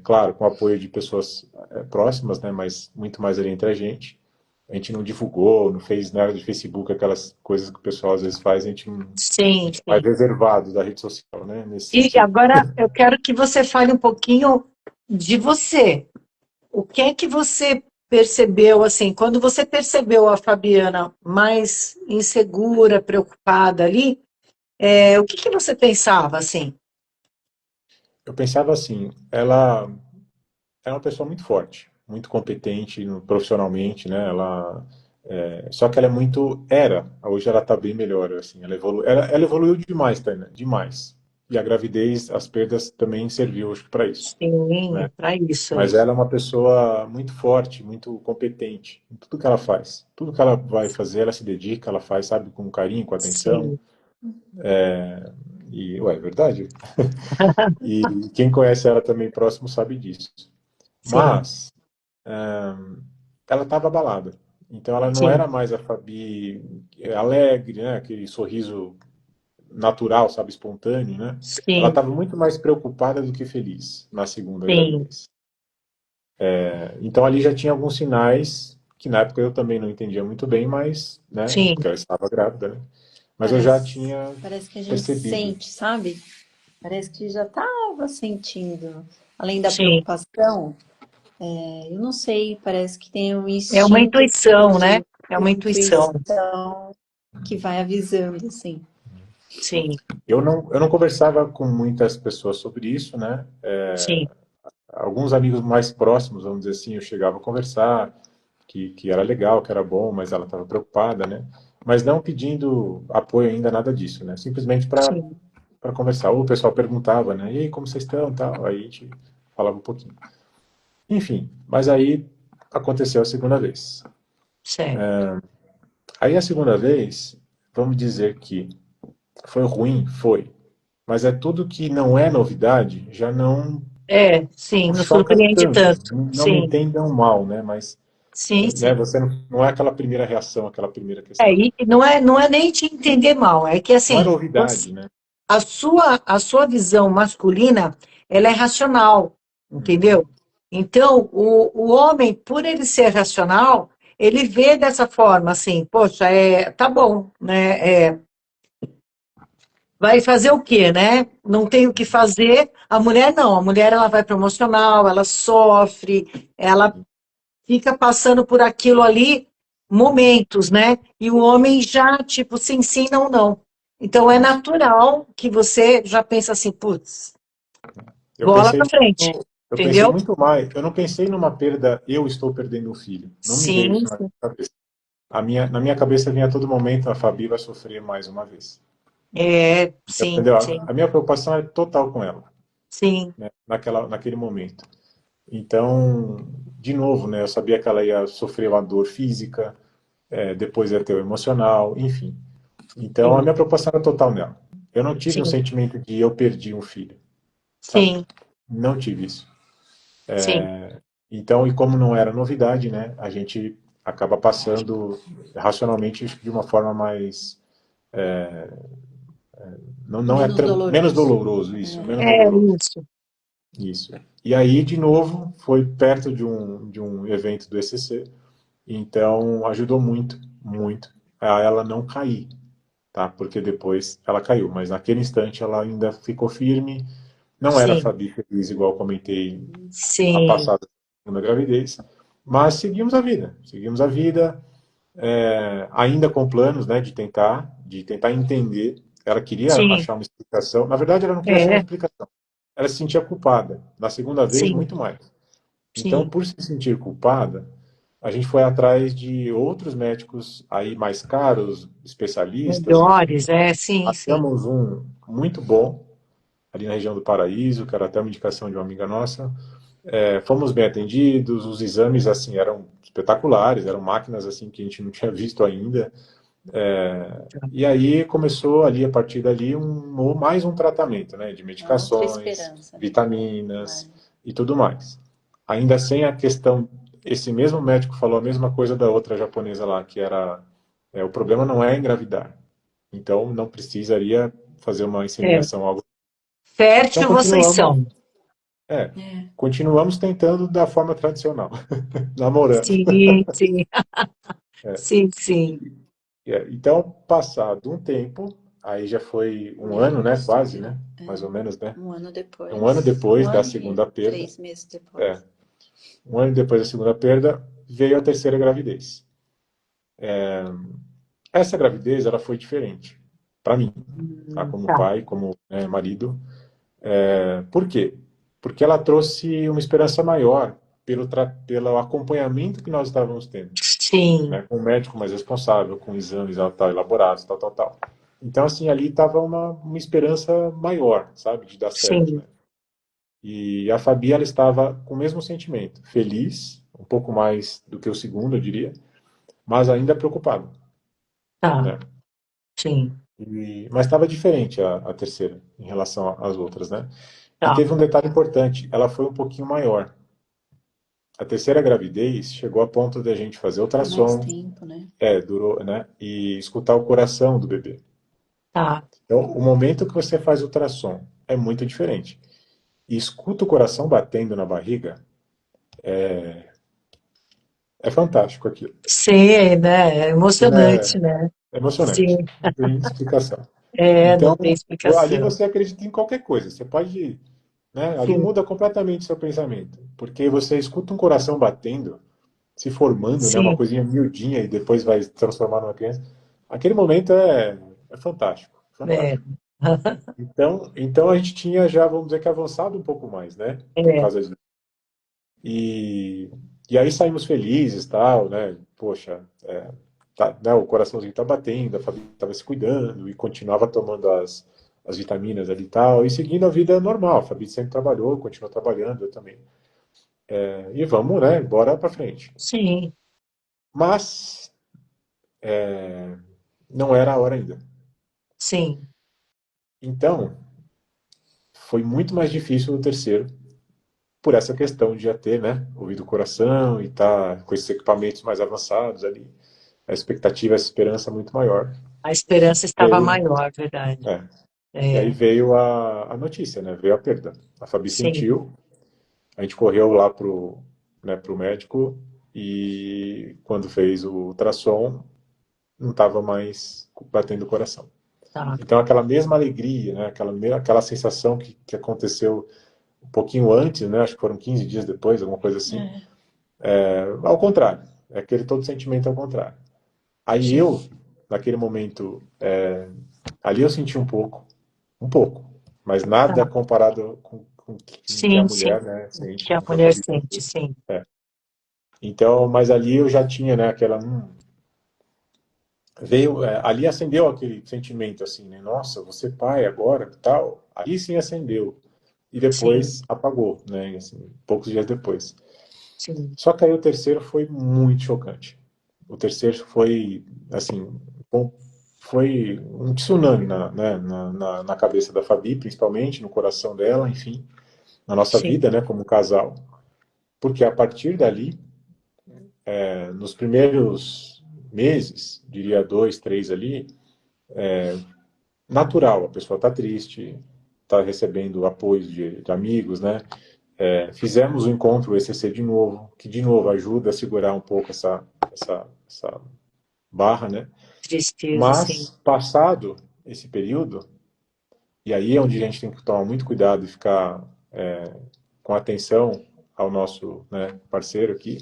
claro, com o apoio de pessoas próximas, né? Mas muito mais ali entre a gente. A gente não divulgou, não fez nada de Facebook, aquelas coisas que o pessoal às vezes faz, a Sim, gente é mais sim. reservado da rede social, né? Nesse E sentido. agora eu quero que você fale um pouquinho de você. O que é que você percebeu, assim, quando você percebeu a Fabiana mais insegura, preocupada ali, o que que você pensava, assim? Eu pensava assim, ela é uma pessoa muito forte, muito competente profissionalmente, né? Só que ela é muito, hoje ela está bem melhor, assim, ela evoluiu demais, Tânia, demais. E a gravidez, as perdas também serviu, acho que para isso, Sim, né? para isso Mas aí. ela é uma pessoa muito forte, muito competente em tudo que ela faz. Tudo que ela vai fazer, ela se dedica, ela faz, sabe, com carinho, com atenção. Sim, É verdade. E quem conhece ela também próximo sabe disso. sim, Mas ela estava abalada. Então ela não sim, era mais a Fabi alegre, né? Aquele sorriso natural, sabe, espontâneo, né? Ela sim, estava muito mais preocupada do que feliz na segunda sim, gravidez. Então ali já tinha alguns sinais que na época eu também não entendia muito bem, mas, né, sim, porque ela estava grávida, né? Mas eu já Parece, tinha parece que a gente percebido. sente, sabe? Parece que já estava sentindo. Além da sim. preocupação, eu não sei, parece que tem um É uma instinto intuição, né? de É uma intuição. intuição que vai avisando, assim. Sim, Eu não conversava com muitas pessoas sobre isso, né? sim, Alguns amigos mais próximos, vamos dizer assim, eu chegava a conversar, que era legal, que era bom, mas ela estava preocupada, né? Mas não pedindo apoio ainda, nada disso, né? Simplesmente sim, para conversar. Ou o pessoal perguntava, né? E aí, como vocês estão, tal? Aí a gente falava um pouquinho. Enfim, mas aí aconteceu a segunda vez. certo. Aí a segunda vez, vamos dizer que foi ruim, foi. Mas é tudo que não é novidade, já Sim, não não choca surpreende tanto. tanto. Não me Sim, entendam mal, né? Mas sim, né, sim. você não é aquela primeira reação, aquela primeira questão. E não é nem te entender mal, é que Não é assim, novidade, né? a sua visão masculina, ela é racional, entendeu? Então, o homem, por ele ser racional, ele vê dessa forma, assim, poxa, tá bom, né? Vai fazer o quê, né? Não tem o que fazer. A mulher não, a mulher ela vai para o emocional, ela sofre, ela fica passando por aquilo ali momentos, né? E o homem já, tipo, sim, não, não. Então é Isso. natural que você já pensa assim, putz, Eu bola pensei pra frente, eu pensei entendeu? muito mais. Eu não pensei numa perda, eu estou perdendo um filho. Não me veio Sim, isso na cabeça. Na minha cabeça vinha a todo momento a Fabi vai sofrer mais uma vez. sim, Entendeu? sim, A minha preocupação é total com ela, sim, né? Naquele momento. Então, de novo, né? Eu sabia que ela ia sofrer uma dor física, depois ia ter o emocional, enfim. Então, a sim, minha preocupação era total nela. Eu não tive o sim, sentimento de eu perdi um filho, sabe? sim, Não tive isso. sim, Então, e como não era novidade, né? A gente acaba passando racionalmente de uma forma mais não é Menos menos doloroso. doloroso isso, menos é doloroso. isso, Isso. E aí, de novo, foi perto de um evento do ECC, então ajudou muito, muito a ela não cair, tá? Porque depois ela caiu, mas naquele instante ela ainda ficou firme, não era a sim, Fabi feliz, igual eu comentei a sim, passada segunda gravidez, mas seguimos a vida, ainda com planos, né, de tentar entender. Ela queria sim, achar uma explicação. Na verdade, ela não queria achar uma é, explicação. Ela se sentia culpada. Na segunda vez, sim, muito mais. Então, sim. por se sentir culpada, a gente foi atrás de outros médicos aí mais caros, especialistas, enfim. Melhores, sim, sim. Achamos um muito bom ali na região do Paraíso, que era até uma indicação de uma amiga nossa. Fomos bem atendidos, os exames assim eram espetaculares, eram máquinas assim que a gente não tinha visto ainda. E aí começou ali, a partir dali, mais um tratamento, né, de Uma outra medicações, esperança, né? vitaminas e tudo mais. Ainda sem a questão, esse mesmo médico falou a mesma coisa da outra japonesa lá, que era, o problema não é engravidar, Então, não precisaria fazer uma É. inseminação, algo. Então, Fértil vocês continuamos, são. é, É. continuamos tentando da forma tradicional, namorando. Sim, sim, É. sim, sim. Então, passado um tempo, aí já foi um ano, né, Menos do quase, que né, mais ou é, menos, né, um ano um ano depois. Um depois da ano e segunda perda, 3 meses é, depois. um ano depois da segunda perda, veio a terceira gravidez. Essa gravidez, ela foi diferente para mim, tá, como Tá, pai, como né, marido. Por quê? Porque ela trouxe uma esperança maior pelo acompanhamento que nós estávamos tendo, sim, né? Com um médico mais responsável, com exames tal, elaborados, tal, tal, tal. Então, assim, ali estava uma esperança maior, sabe, de dar certo, sim, né? E a Fabi, ela estava com o mesmo sentimento, feliz, um pouco mais do que o segundo, eu diria, mas ainda preocupada, tá, né? sim, Mas estava diferente a terceira em relação às outras, né? E tá. teve um detalhe importante, ela foi um pouquinho maior. A terceira gravidez chegou a ponto de a gente fazer Foi mais ultrassom, tempo, né? durou, né? E escutar o coração do bebê. Tá, Então, o momento que você faz ultrassom é muito diferente. E escuta o coração batendo na barriga, é fantástico aquilo. sim, né? É Aquilo emocionante, né? é emocionante, Sim, não tem explicação. é, não Então, tem ali explicação. você acredita em qualquer coisa. Você pode, né? Ali Sim, muda completamente o seu pensamento, porque você escuta um coração batendo, se formando, né? Uma sim, coisinha miudinha e depois vai se transformar numa criança. Aquele momento é fantástico, é, fantástico. Então a gente tinha já, vamos dizer que avançado um pouco mais, né? Por é, causa disso. E, e aí saímos felizes, tal, né? Poxa, tá, né, o coraçãozinho tá batendo, a família estava se cuidando e continuava tomando as vitaminas ali e tal, e seguindo a vida normal. A Fabi sempre trabalhou, continuou trabalhando, eu também. E vamos, né? Bora pra frente. sim, Mas não era a hora ainda. sim, Então, foi muito mais difícil no terceiro, por essa questão de já ter, né, ouvido o coração e estar com esses equipamentos mais avançados ali. A expectativa, a esperança muito maior. a esperança estava Veio, maior, verdade. é, e aí É, veio a notícia, né? Veio a perda. A Fabi sim, sentiu, a gente correu lá pro médico e quando fez o ultrassom, não estava mais batendo o coração. tá, Então aquela mesma alegria, né? Aquela sensação que aconteceu um pouquinho antes, né? Acho que foram 15 dias depois, alguma coisa assim. É, Ao contrário, é aquele todo sentimento ao contrário. Aí sim, eu, naquele momento, ali eu senti um pouco, mas tá, nada comparado com o que a sim, sim, mulher, né, sente, que a com o que a mulher Fabi sente, sentiu. sim, É. Então, mas ali eu já tinha, né, veio, ali acendeu aquele sentimento assim, né, nossa, você pai agora, tal. Aí sim acendeu e sim, depois apagou, né, assim, poucos dias depois. sim, Só que aí o terceiro foi muito chocante. O terceiro foi, assim, bom, foi um tsunami né, na cabeça da Fabi, principalmente, no coração dela, enfim, na nossa sim, vida, né, como casal. Porque a partir dali, nos primeiros meses, diria 2, 3 ali, natural, a pessoa está triste, está recebendo apoio de amigos, né? Fizemos o encontro o ECC de novo, que de novo ajuda a segurar um pouco essa barra, né? tristeza, sim, Mas, passado esse período, e aí é onde a gente tem que tomar muito cuidado e ficar com atenção ao nosso, né, parceiro aqui,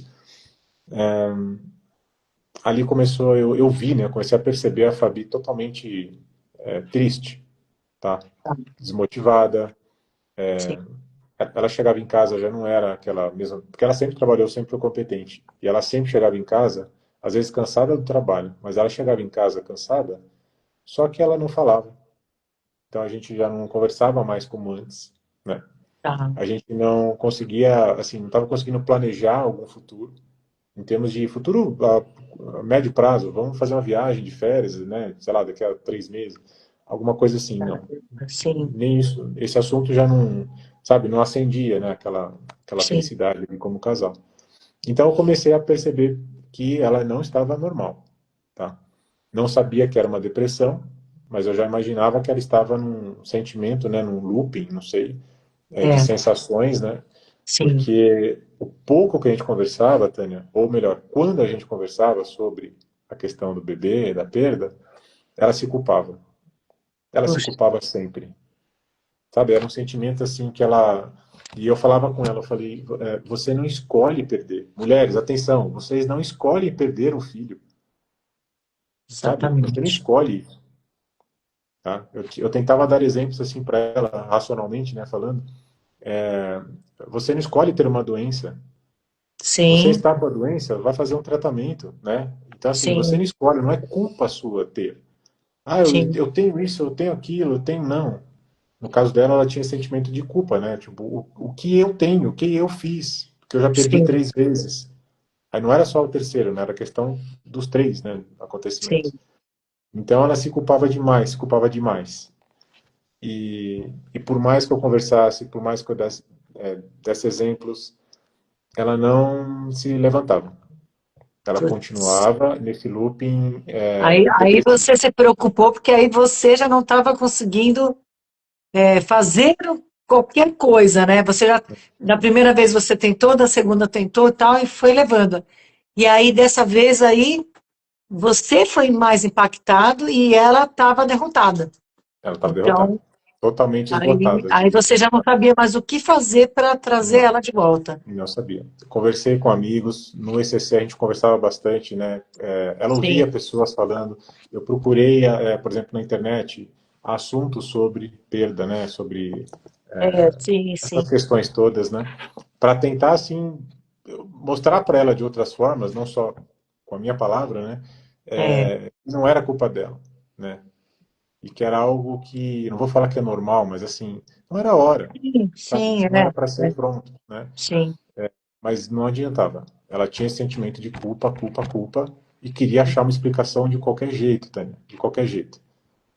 ali começou, eu vi, né, eu comecei a perceber a Fabi totalmente triste, tá? tá, Desmotivada. sim, Ela chegava em casa, já não era aquela mesma, porque ela sempre trabalhou, sempre foi competente. E ela sempre chegava em casa, às vezes cansada do trabalho, mas ela chegava em casa cansada, só que ela não falava. Então a gente já não conversava mais como antes, né? tá, A gente não conseguia, assim, não estava conseguindo planejar algum futuro, em termos de futuro a médio prazo. Vamos fazer uma viagem de férias, né? Sei lá, daqui a 3 meses, alguma coisa assim, não. sim, Nem isso. Esse assunto já não, sabe, não acendia, né? Aquela sim, felicidade ali como casal. Então eu comecei a perceber que ela não estava normal, tá? Não sabia que era uma depressão, mas eu já imaginava que ela estava num sentimento, né, num looping, não sei, de É, sensações, né? sim, Porque o pouco que a gente conversava, Tânia, ou melhor, quando a gente conversava sobre a questão do bebê, da perda, ela se culpava. Ela se poxa, culpava sempre. Sabe, era um sentimento assim que ela. E eu falava com ela, eu falei, você não escolhe perder. Mulheres, atenção, vocês não escolhem perder o filho, sabe? Você não exatamente. escolhe isso, tá? Eu tentava dar exemplos assim para ela, racionalmente, né, falando, você não escolhe ter uma doença. Você Sim, está com a doença, vai fazer um tratamento, né? Então, assim, você não sim, escolhe, não é culpa sua ter. Ah, sim, eu tenho isso, eu tenho aquilo, eu tenho. Não. No caso dela, ela tinha sentimento de culpa, né? Tipo, o que eu tenho, o que eu fiz? Porque eu já perdi sim, 3 vezes. Aí não era só o terceiro, né? Era questão dos três, né? sim. Acontecimentos. Então ela se culpava demais, se culpava demais. E por mais que eu conversasse, por mais que eu desse exemplos, ela não se levantava. Ela Putz. continuava nesse looping Aí depressivo. você se preocupou, porque aí você já não estava conseguindo fazer qualquer coisa, né? Você já, da primeira vez você tentou, da segunda tentou e tal, e foi levando. E aí, dessa vez aí, você foi mais impactado e ela estava derrotada. Ela estava derrotada. Então, Totalmente aí, esgotada aí você já não sabia mais o que fazer para trazer não, ela de volta. não sabia. Conversei com amigos, no ECC a gente conversava bastante, né? Ela ouvia Sim, pessoas falando. Eu procurei, por exemplo, na internet, assuntos sobre perda, né? Sobre sim, essas sim, questões todas, né? Para tentar, assim, mostrar para ela de outras formas, não só com a minha palavra, né? é, Que não era culpa dela, né? E que era algo que, não vou falar que é normal, mas assim, não era a hora, sim, sabe? sim, Não era para ser é, pronto, né? sim, Mas não adiantava. Ela tinha esse sentimento de culpa, culpa, culpa, e queria achar uma explicação de qualquer jeito, Tânia, de qualquer jeito.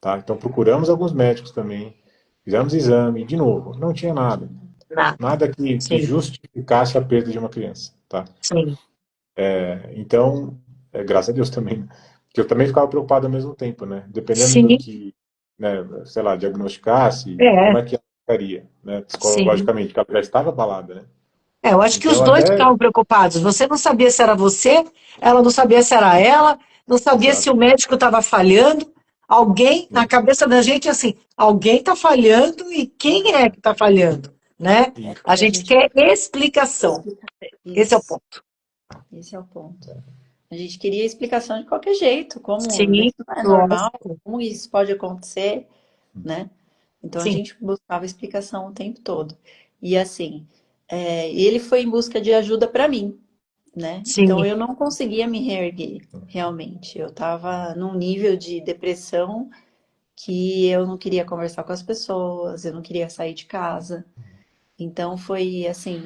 Tá? Então procuramos alguns médicos também, fizemos exame, de novo, não tinha nada. nada, Nada que sim, justificasse a perda de uma criança. Tá? sim, Então, graças a Deus também, né? Que eu também ficava preocupado ao mesmo tempo, né? Dependendo do sim, que, né, sei lá, diagnosticasse, é, como é que ela ficaria, né, sim. psicologicamente, porque ela já estava abalada, né? Eu acho que os Então, dois até. ficavam preocupados. Você não sabia se era você, ela não sabia se era ela, não sabia se o Exato. médico estava falhando. Alguém, na Isso. cabeça da gente, assim, alguém está falhando e quem é que está falhando, né? É A porque a gente gente quer explicação. explica Esse é o isso. ponto. Esse é o ponto. A gente queria explicação de qualquer jeito, como Sim, isso não é normal, lógico. como isso pode acontecer, né? Então a Sim, gente buscava explicação o tempo todo. E assim, ele foi em busca de ajuda para mim, né? Então sim, eu não conseguia me reerguer, realmente. Eu estava num nível de depressão que eu não queria conversar com as pessoas, eu não queria sair de casa. Então foi assim,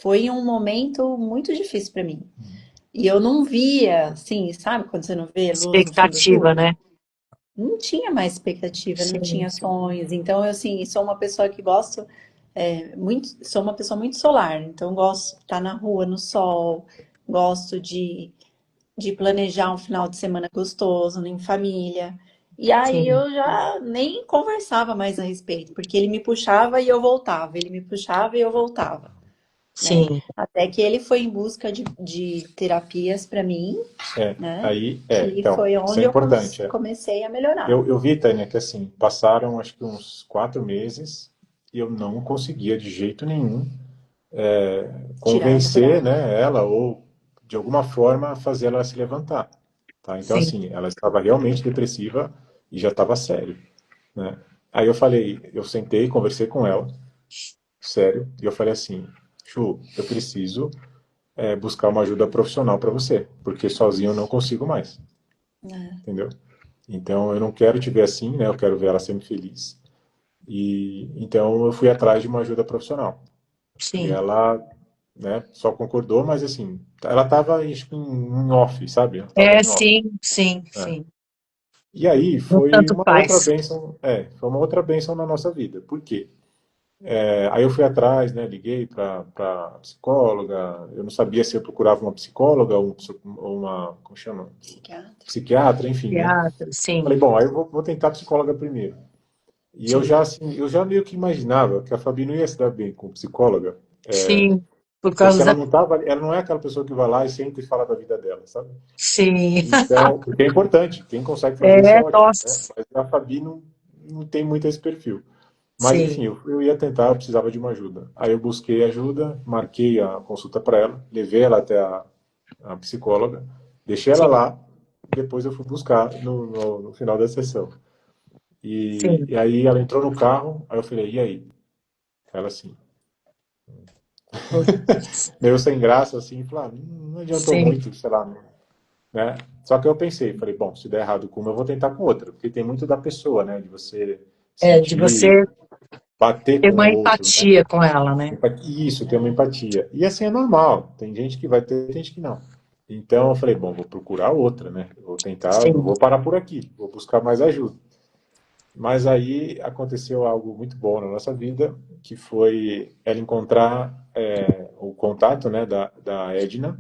foi um momento muito difícil para mim. E eu não via, assim, sabe quando você não vê luz no fim do expectativa, túnel? né? Não tinha mais expectativa, não Sim, tinha sonhos. Então, eu, assim, sou uma pessoa que gosto muito, sou uma pessoa muito solar. Então, gosto de estar na rua, no sol, gosto de planejar um final de semana gostoso, em família. E aí sim, eu já nem conversava mais a respeito, porque ele me puxava e eu voltava, ele me puxava e eu voltava, né? sim. Até que ele foi em busca de terapias para mim, né? Que Então, foi isso é onde eu importante. comecei a melhorar. Eu vi, Tânia, que assim, passaram acho que uns 4 meses e eu não conseguia de jeito nenhum Tirar da convencer, frente. né, ela ou de alguma forma fazer ela se levantar. Tá? Então, Sim, assim, ela estava realmente depressiva e já estava sério, né? Aí eu falei, eu sentei, conversei com ela, sério, e eu falei assim, Chu, eu preciso buscar uma ajuda profissional para você, porque sozinho eu não consigo mais, Né? entendeu? Então eu não quero te ver assim, né? Eu quero ver ela sempre feliz. E então eu fui atrás de uma ajuda profissional. E sim. ela, né, só concordou, mas assim, ela estava em off, sabe? Ela estava É, em off. sim, sim, Né? sim. E aí Não foi tanto uma outra faz. bênção, foi uma outra bênção na nossa vida. Por quê? Aí eu fui atrás, né, liguei para psicóloga, eu não sabia se eu procurava uma psicóloga ou uma, como chama? Psiquiatra. Psiquiatra, enfim, né? Teatro, sim, Falei, bom, aí eu vou tentar psicóloga primeiro. E eu sim, já, assim, eu já meio que imaginava que a Fabi não ia se dar bem com psicóloga, sim, por porque causa ela da... não tava, ela não é aquela pessoa que vai lá e senta e fala da vida dela, sabe? Sim, Então, porque é importante, quem consegue fazer isso é é, ótimo, né? nossa, Mas a Fabi não tem muito esse perfil. Mas enfim, sim, eu ia tentar, eu precisava de uma ajuda. Aí eu busquei ajuda, marquei a consulta para ela, levei ela até a psicóloga, deixei ela sim, lá, depois eu fui buscar no final da sessão. E, sim. e aí ela entrou no carro, aí eu falei, e aí? Ela assim, Putz, meio sem graça, assim, falou, não adiantou sim, muito, sei lá, né? Só que eu pensei, falei, bom, se der errado com uma, eu vou tentar com outra, porque tem muito da pessoa, né? De você de sentir, você bater ter com uma o outro, né? empatia com ela, né? Isso, ter uma empatia. E assim é normal, tem gente que vai ter, tem gente que não. Então eu falei, bom, vou procurar outra, né? Vou tentar, não Sim, vou parar por aqui, vou buscar mais ajuda. Mas aí aconteceu algo muito bom na nossa vida, que foi ela encontrar o contato, né, da Edna,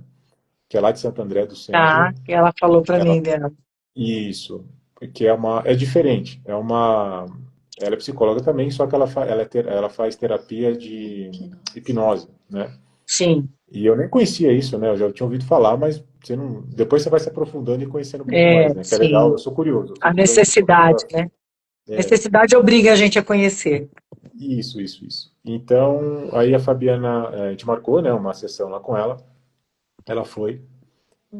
que é lá de Santo André do tá, Centro. que ela falou para Ela, mim dela. isso, que é diferente. Ela é psicóloga também, só que ela faz terapia de hipnose, né? Sim, E eu nem conhecia isso, né? Eu já tinha ouvido falar, mas você não, depois você vai se aprofundando e conhecendo um pouco mais, né? Que é legal. sim, Eu sou curioso, eu a sou curioso por necessidade, fotografia. né? Necessidade obriga a gente a conhecer. Isso. Então, aí a Fabiana, a gente marcou, né, uma sessão lá com ela. Ela foi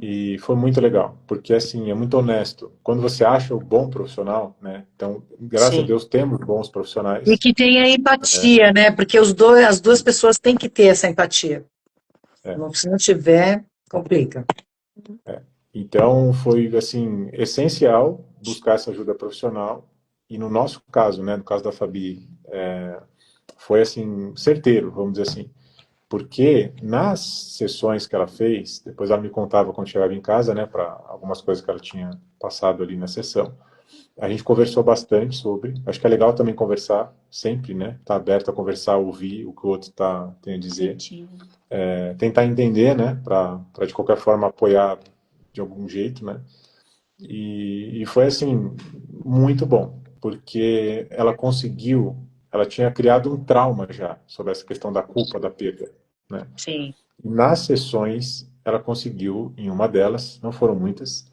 e foi muito legal, porque assim, é muito honesto. Quando você acha o bom profissional, né? Então, graças a Sim. Deus temos bons E profissionais. que tenha empatia, né? Porque as duas pessoas têm que ter essa empatia. É. Se não tiver, complica. Então, foi assim essencial buscar essa ajuda profissional. E no nosso caso, né, no caso da Fabi, foi assim certeiro, vamos dizer assim. Porque nas sessões que ela fez, depois ela me contava quando chegava em casa, né, para algumas coisas que ela tinha passado ali na sessão. A gente conversou bastante sobre. Acho que é legal também conversar sempre, né? Tá aberto a conversar, ouvir o que o outro tem a dizer. Sentindo. Tentar entender, né? Para de qualquer forma apoiar de algum jeito, né? E foi assim muito bom, porque ela tinha criado um trauma já sobre essa questão da culpa, da perda, né? Sim, Nas sessões, ela conseguiu, em uma delas, não foram muitas,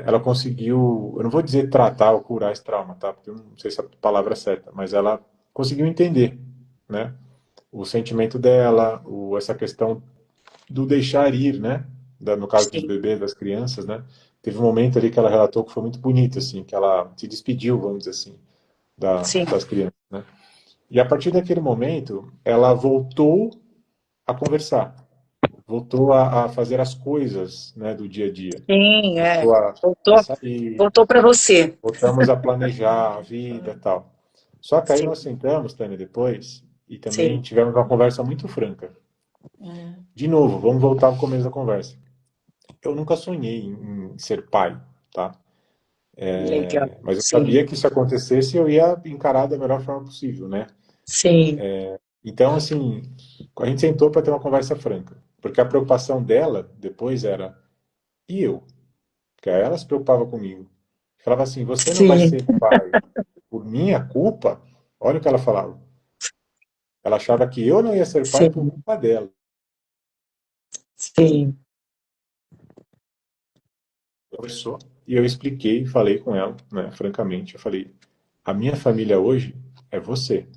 ela conseguiu, eu não vou dizer tratar ou curar esse trauma, tá? Porque eu não sei se a palavra é certa, mas ela conseguiu entender, né? O sentimento dela, essa questão do deixar ir, né? No caso dos sim, bebês, das crianças, né? Teve um momento ali que ela relatou que foi muito bonito, assim, que ela se despediu, vamos dizer assim, sim, das crianças, né? E a partir daquele momento, ela voltou a conversar, voltou a fazer as coisas, né, do dia a dia, sim, voltou a Voltou, sair, voltou para você. voltamos a planejar a vida e tal. Só que aí Sim, nós sentamos, Tânia, depois, e também sim, tivemos uma conversa muito franca. É. De novo, vamos voltar ao começo da conversa. Eu nunca sonhei em ser pai, tá? legal. Mas eu Sim, sabia que se acontecesse, eu ia encarar da melhor forma possível, né? sim, Então, assim, a gente sentou para ter uma conversa franca. Porque a preocupação dela depois era, e eu? Porque aí ela se preocupava comigo. Falava assim, você não vai sim, ser pai por minha culpa? Olha o que ela falava. Ela achava que eu não ia ser pai por sim, culpa dela. sim, Conversou. E eu expliquei, falei com ela, né, francamente. Eu falei, a minha família hoje é você.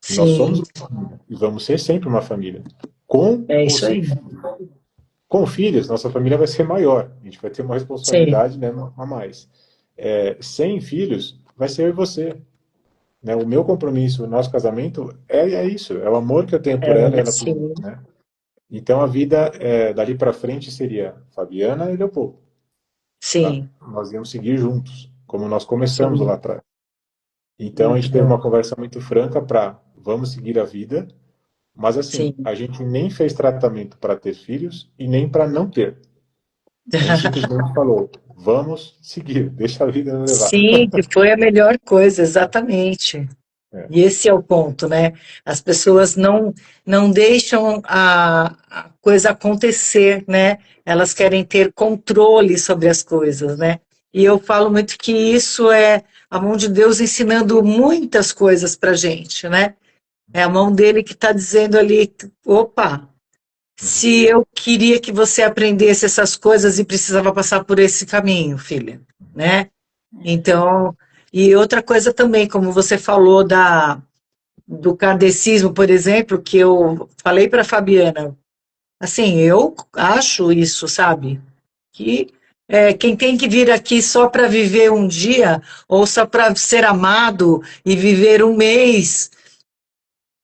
Nós somos sim. uma família e vamos ser sempre uma família. Com É ou isso sem aí. filhos. Com filhos, nossa família vai ser maior. A gente vai ter uma Sim, responsabilidade, né, a mais. Sem filhos, vai ser eu e você. Né? O meu compromisso, o nosso casamento é isso. É o amor que eu tenho por ela e ela por mim. sim, Né? Então a vida dali para frente seria Fabiana e Leopoldo. Tá? sim, Nós íamos seguir juntos, como nós começamos lá sim. atrás. Então a Muito gente teve bom. uma conversa muito franca para vamos seguir a vida, mas assim, Sim. a gente nem fez tratamento para ter filhos e nem para não ter. A gente simplesmente falou, vamos seguir, deixa a vida nos levar. Sim, que foi a melhor coisa, exatamente. É. E esse é o ponto, né? As pessoas não deixam a coisa acontecer, né? Elas querem ter controle sobre as coisas, né? E eu falo muito que isso é a mão de Deus ensinando muitas coisas para gente, né? É a mão dele que está dizendo ali, opa, Uhum. se eu queria que você aprendesse essas coisas e precisava passar por esse caminho, filha, né? Então, e outra coisa também, como você falou do kardecismo, por exemplo, que eu falei para Fabiana, assim, eu acho isso, sabe? Que quem tem que vir aqui só para viver um dia, ou só para ser amado e viver um mês,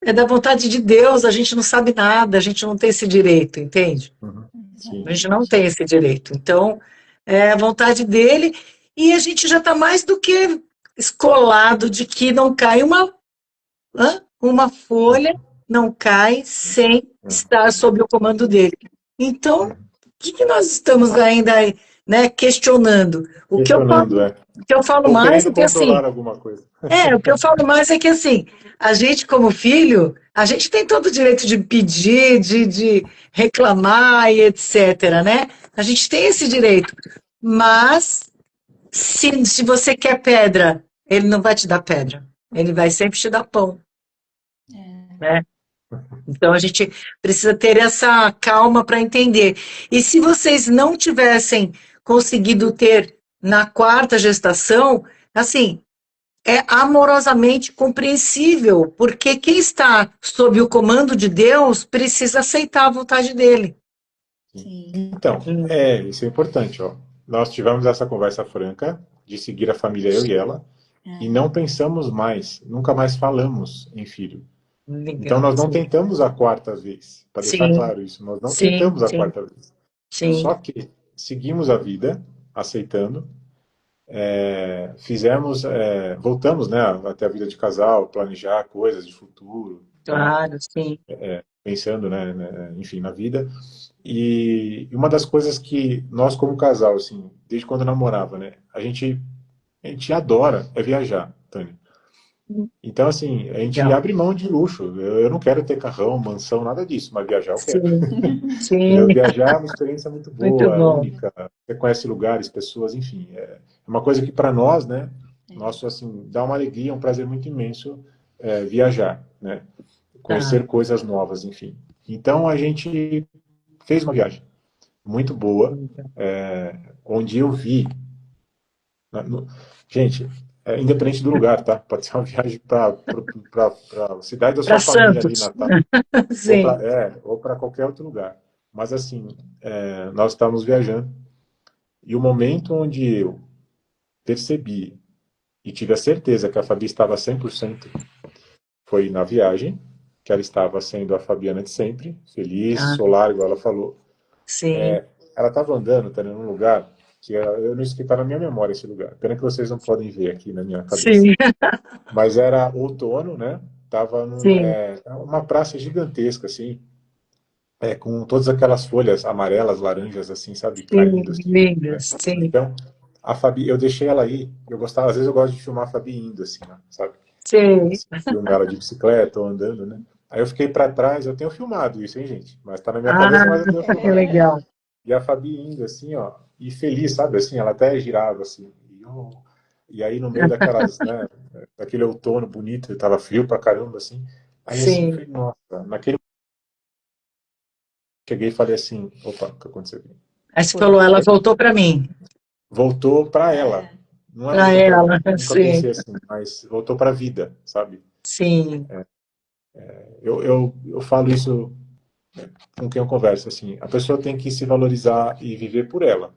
é da vontade de Deus, a gente não sabe nada, a gente não tem esse direito, entende? Uhum. Sim, A gente não sim. tem esse direito. Então, é a vontade dele, e a gente já está mais do que escolado de que não cai uma folha, Uhum. não cai sem Uhum. estar sob o comando dele. Então, o Uhum. que nós estamos ainda, né, questionando? Questionando, é. O que eu falo Ou mais é querendo que assim, controlar alguma coisa. o que eu falo mais é que assim, a gente como filho, a gente tem todo o direito de pedir, de reclamar e etc, né? A gente tem esse direito. Mas se você quer pedra, ele não vai te dar pedra. Ele vai sempre te dar pão, né? Então a gente precisa ter essa calma para entender. E se vocês não tivessem conseguido ter na quarta gestação, assim, é amorosamente compreensível, porque quem está sob o comando de Deus precisa aceitar a vontade dele. Sim. Então, Hum, isso é importante, ó. Nós tivemos essa conversa franca de seguir a família, eu e ela, e não pensamos mais, nunca mais falamos em filho. Então, legal. nós não tentamos a quarta vez, para deixar Sim, claro isso, nós não sim, tentamos a sim, quarta vez. sim. Só que seguimos a vida, aceitando, fizemos, voltamos, né, até a vida de casal, planejar coisas de futuro, né, Claro, sim. pensando, né, enfim, na vida. E uma das coisas que nós, como casal, assim, desde quando namorava, né, a gente adora é viajar, Tânia. Então, assim, a gente Legal. abre mão de luxo. Eu não quero ter carrão, mansão, nada disso, mas viajar eu quero. Sim, sim, Entendeu? Viajar é uma experiência muito muito boa, bom. única. Você conhece lugares, pessoas, enfim. É uma coisa que para nós, né, nosso, assim, dá uma alegria, um prazer muito imenso viajar, né? Tá. Conhecer coisas novas, enfim. Então, a gente fez uma viagem muito boa, onde eu vi. né, no- Gente, independente do lugar, tá? Pode ser uma viagem para a cidade da Para sua família ali, Santos. Natal, Sim. ou para qualquer outro lugar. Mas assim, nós estávamos viajando e o momento onde eu percebi e tive a certeza que a Fabi estava 100% foi na viagem, que ela estava sendo a Fabiana de sempre, feliz, Ah, solar, igual ela falou. sim, Ela estava andando, tá, num lugar que eu não esqueci, tá na minha memória esse lugar. Pena que vocês não podem ver aqui na minha cabeça. sim, Mas era outono, né? Tava sim. uma praça gigantesca, assim, com todas aquelas folhas amarelas, laranjas, assim, sabe? Sim, Caindo, assim, né? lindas, sim, Então, a Fabi, eu deixei ela aí. Eu gostava, às vezes eu gosto de filmar a Fabi indo, assim, né? Sabe? sim. Filmar ela de bicicleta ou andando, né? Aí eu fiquei para trás, eu tenho filmado isso, hein, gente? Mas tá na minha cabeça, Ah, mas eu tenho que filmado. legal. E a Fabi indo, assim, ó, e feliz, sabe? Assim, ela até girava, assim. E aí, no meio daquelas, né? Daquele outono bonito, tava frio pra caramba, assim. Aí, assim, eu Sim. falei, nossa, naquele cheguei e falei assim, opa, o que aconteceu aqui? Aí você falou, ela voltou para mim, Voltou para ela. Não ela para voltou para ela, mim. Nunca sim, pensei assim, mas voltou para a vida, sabe? sim, Eu falo isso com quem eu converso, assim, a pessoa tem que se valorizar e viver por ela.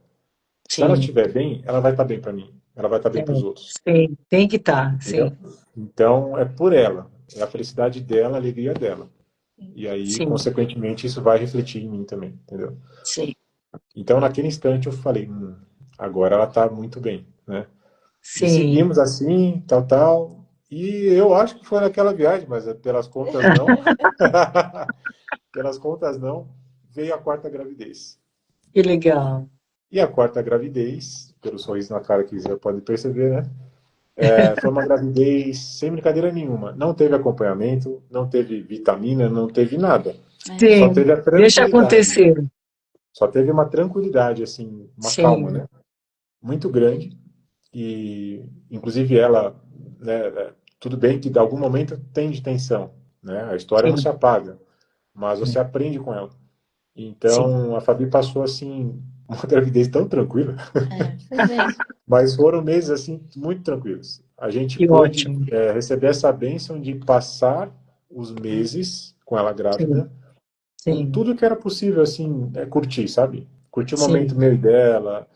Se ela sim, estiver bem, ela vai estar bem para mim, ela vai estar é, bem para os outros, sim, tem que estar, entendeu? sim, Então, é por ela, é a felicidade dela, a alegria dela. E aí, sim, consequentemente, isso vai refletir em mim também, entendeu? sim, Então, naquele instante, eu falei, agora ela está muito bem, né? E sim. seguimos assim, tal, tal. E eu acho que foi naquela viagem, mas pelas contas não. Pelas contas não. Veio a quarta gravidez. Que legal. E a quarta gravidez, pelo sorriso na cara que você pode perceber, né? Foi uma gravidez sem brincadeira nenhuma. Não teve acompanhamento, não teve vitamina, não teve nada. Só Sim, teve a deixa tranquilidade. acontecer. Só teve uma tranquilidade, assim, uma calma, Sim, né? Muito grande. E, inclusive, ela, né, tudo bem que, de algum momento, tem de tensão, né? A história não se sim, apaga, mas você aprende com ela. sim. Então, a Fabi passou, assim, uma gravidez tão tranquila, Foi bem. mas foram meses, assim, muito tranquilos. A gente Que pôde, ótimo. receber essa bênção de passar os meses com ela Sim, grávida, com sim, tudo que era possível, assim, curtir, sabe? Curtir o momento sim. meu e dela,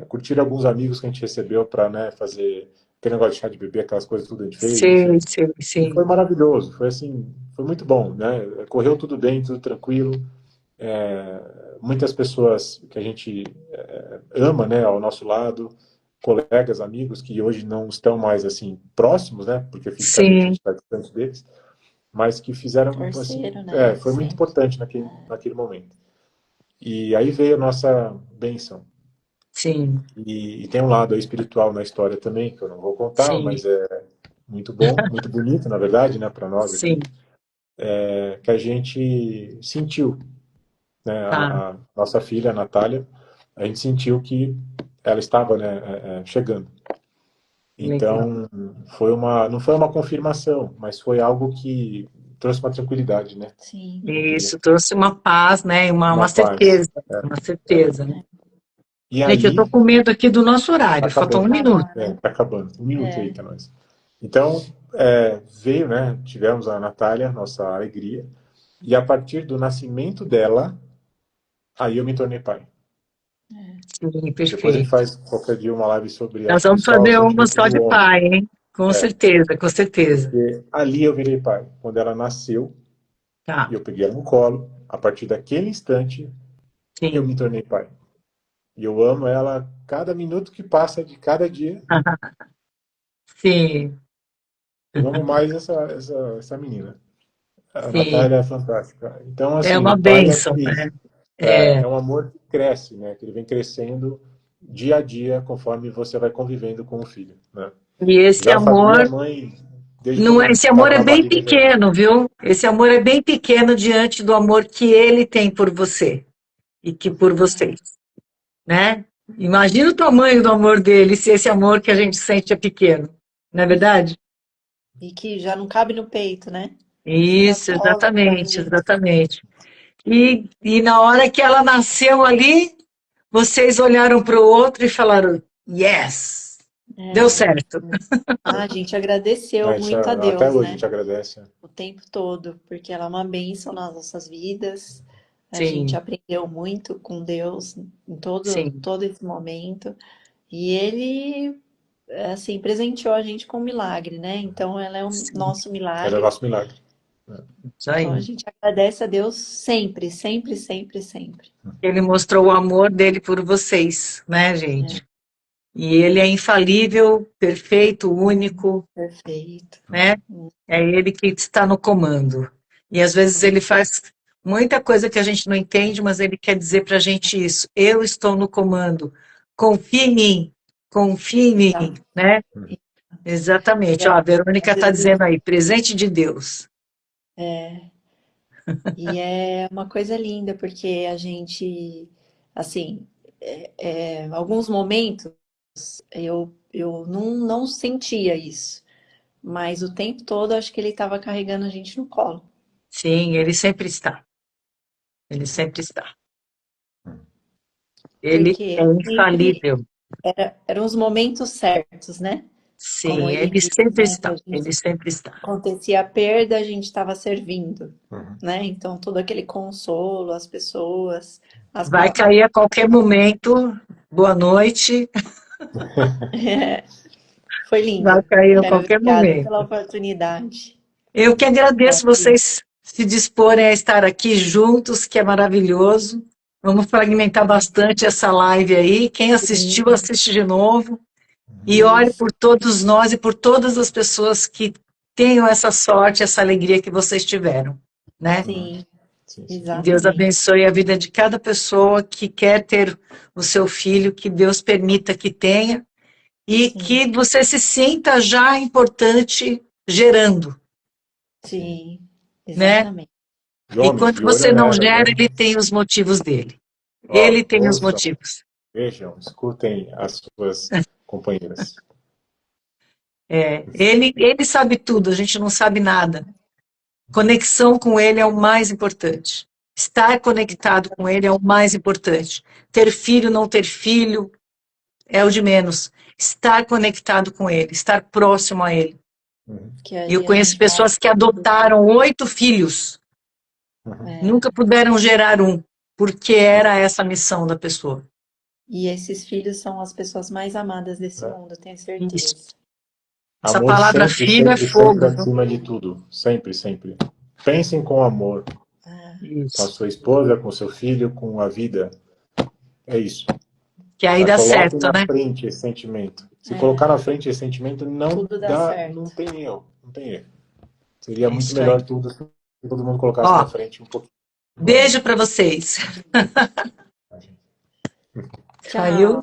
curtir alguns amigos que a gente recebeu para, né, fazer aquele negócio de chá de bebê, aquelas coisas tudo a gente fez, Sei, enfim. sei, E foi sim. maravilhoso, foi assim, foi muito bom, né? Correu tudo bem, tudo tranquilo. Muitas pessoas que a gente ama, né, ao nosso lado, colegas, amigos que hoje não estão mais assim próximos, né, porque fisicamente a Sim, gente está distante deles, mas que fizeram assim, Torceram, né? foi muito Sempre. importante naquele momento. E aí veio a nossa bênção. sim, E tem um lado aí espiritual na história também, que eu não vou contar, sim, mas é muito bom, muito bonito, na verdade, né, para nós aqui, sim. que a gente sentiu, né, Tá, a nossa filha, a Natália, a gente sentiu que ela estava, né, chegando. legal. Então, não foi uma confirmação, mas foi algo que trouxe uma tranquilidade, né? Sim. Eu diria. Isso trouxe uma paz, né? Uma Uma paz. certeza, uma certeza, né? E Gente, eu tô aí, com medo aqui do nosso tá horário, falta um acabando. minuto. Acabar, né? Tá acabando. Um minuto aí É. para nós. Então, veio, né? Tivemos a Natália, nossa alegria. E a partir do nascimento dela, aí eu me tornei pai. Sim, Depois a gente perfeito. faz qualquer dia uma live sobre, Nós acho que vamos só o fazer uma sentimento só do de homem. pai, hein? Com certeza, com certeza. Porque ali eu virei pai. Quando ela nasceu, Tá, eu peguei ela no colo. A partir daquele instante, eu me sim. tornei pai. E eu amo ela cada minuto que passa de cada dia. Sim, Eu amo mais essa menina. A sim. Natália é fantástica. Então, É assim, uma o pai é bênção, aquele. né? É. É um amor que cresce, né? Que ele vem crescendo dia a dia conforme você vai convivendo com o filho, né? E esse Já a Fabi é amor, mãe desde não, quando esse estava amor é na bem barriga já. pequeno, viu? Esse amor é bem pequeno diante do amor que ele tem por você e que por vocês, né? Imagina o tamanho do amor dele se esse amor que a gente sente é pequeno, não é verdade? E que já não cabe no peito, né? Fica Isso, tosa pra exatamente, gente. exatamente. E na hora que ela nasceu ali, vocês olharam para o outro e falaram: Yes, deu É. certo. A gente agradeceu muito a Até Deus, hoje a né? gente agradece. O tempo todo, porque ela é uma bênção nas nossas vidas. A gente Sim, aprendeu muito com Deus em sim, todo esse momento. E ele, assim, presenteou a gente com um milagre, né? Então, ela é o sim. nosso Era o milagre. nosso milagre. Isso Então, a aí. gente agradece a Deus sempre, sempre, sempre, sempre. Ele mostrou o amor dele por vocês, né, É, gente? E ele é infalível, perfeito, único, perfeito. né? É ele que está no comando. E às vezes ele faz muita coisa que a gente não entende, mas ele quer dizer para a gente isso. Eu estou no comando. Confie em mim, Exato. né? Exatamente. Ó, a Verônica Às está vezes, dizendo aí, presente de Deus. e é uma coisa linda, porque a gente, assim, alguns momentos eu não sentia isso, mas o tempo todo eu acho que ele estava carregando a gente no colo. Sim, ele sempre está. Ele sempre está. Ele é Porque sempre infalível. eram os momentos certos, né? Como Sim, ele ele disse, sempre né? Que a está. gente Ele sempre está. acontecia a perda, a gente estava servindo, Uhum. né? Então todo aquele consolo, as pessoas, as Vai palavras. cair a qualquer momento. Boa noite. Foi Vai lindo. cair a qualquer Obrigada pela momento. oportunidade. Eu que Tá? agradeço vocês se disporem a estar aqui juntos, que é maravilhoso. Vamos fragmentar bastante essa live aí. Quem assistiu, Sim, assiste de novo. E ore isso, por todos nós e por todas as pessoas que tenham essa sorte, essa alegria que vocês tiveram, né? Uhum. sim, Sim, sim. Que Deus exatamente. abençoe a vida de cada pessoa que quer ter o seu filho, que Deus permita que tenha e Sim. que você se sinta já importante gerando, Sim, né? exatamente. E Homens, quando de olho você não nela, gera, viu? ele tem os motivos dele. Ele Ó, tem os ouçam, motivos. vejam, escutem as suas companheiras. Ele sabe tudo, a gente não sabe nada. Conexão com ele é o mais importante. Estar conectado com ele é o mais importante. Ter filho, não ter filho, é o de menos. Estar conectado com ele, estar próximo a ele. Uhum, Que E eu aí a conheço gente pessoas que mostra tudo que adotaram 8 filhos, uhum. nunca puderam gerar um, porque era essa a missão da pessoa. E esses filhos são as pessoas mais amadas desse É. mundo, tenho Isso. certeza. Essa Amor palavra sempre, filho é sempre, sempre fogo, viu? acima de tudo. Sempre, sempre. Pensem com amor. Ah, Com a Isso. sua esposa, com o seu filho, com a vida. É isso. Que aí Tá? dá Coloque certo, na né? frente esse sentimento. Se colocar é, na frente esse sentimento, não tudo dá dá, não certo. tem erro. Não tem erro. Seria É muito isso aí. melhor tudo se todo mundo colocasse na Ó, frente um pouquinho do amor. beijo para vocês. Tá, gente? Tchau. Saiu?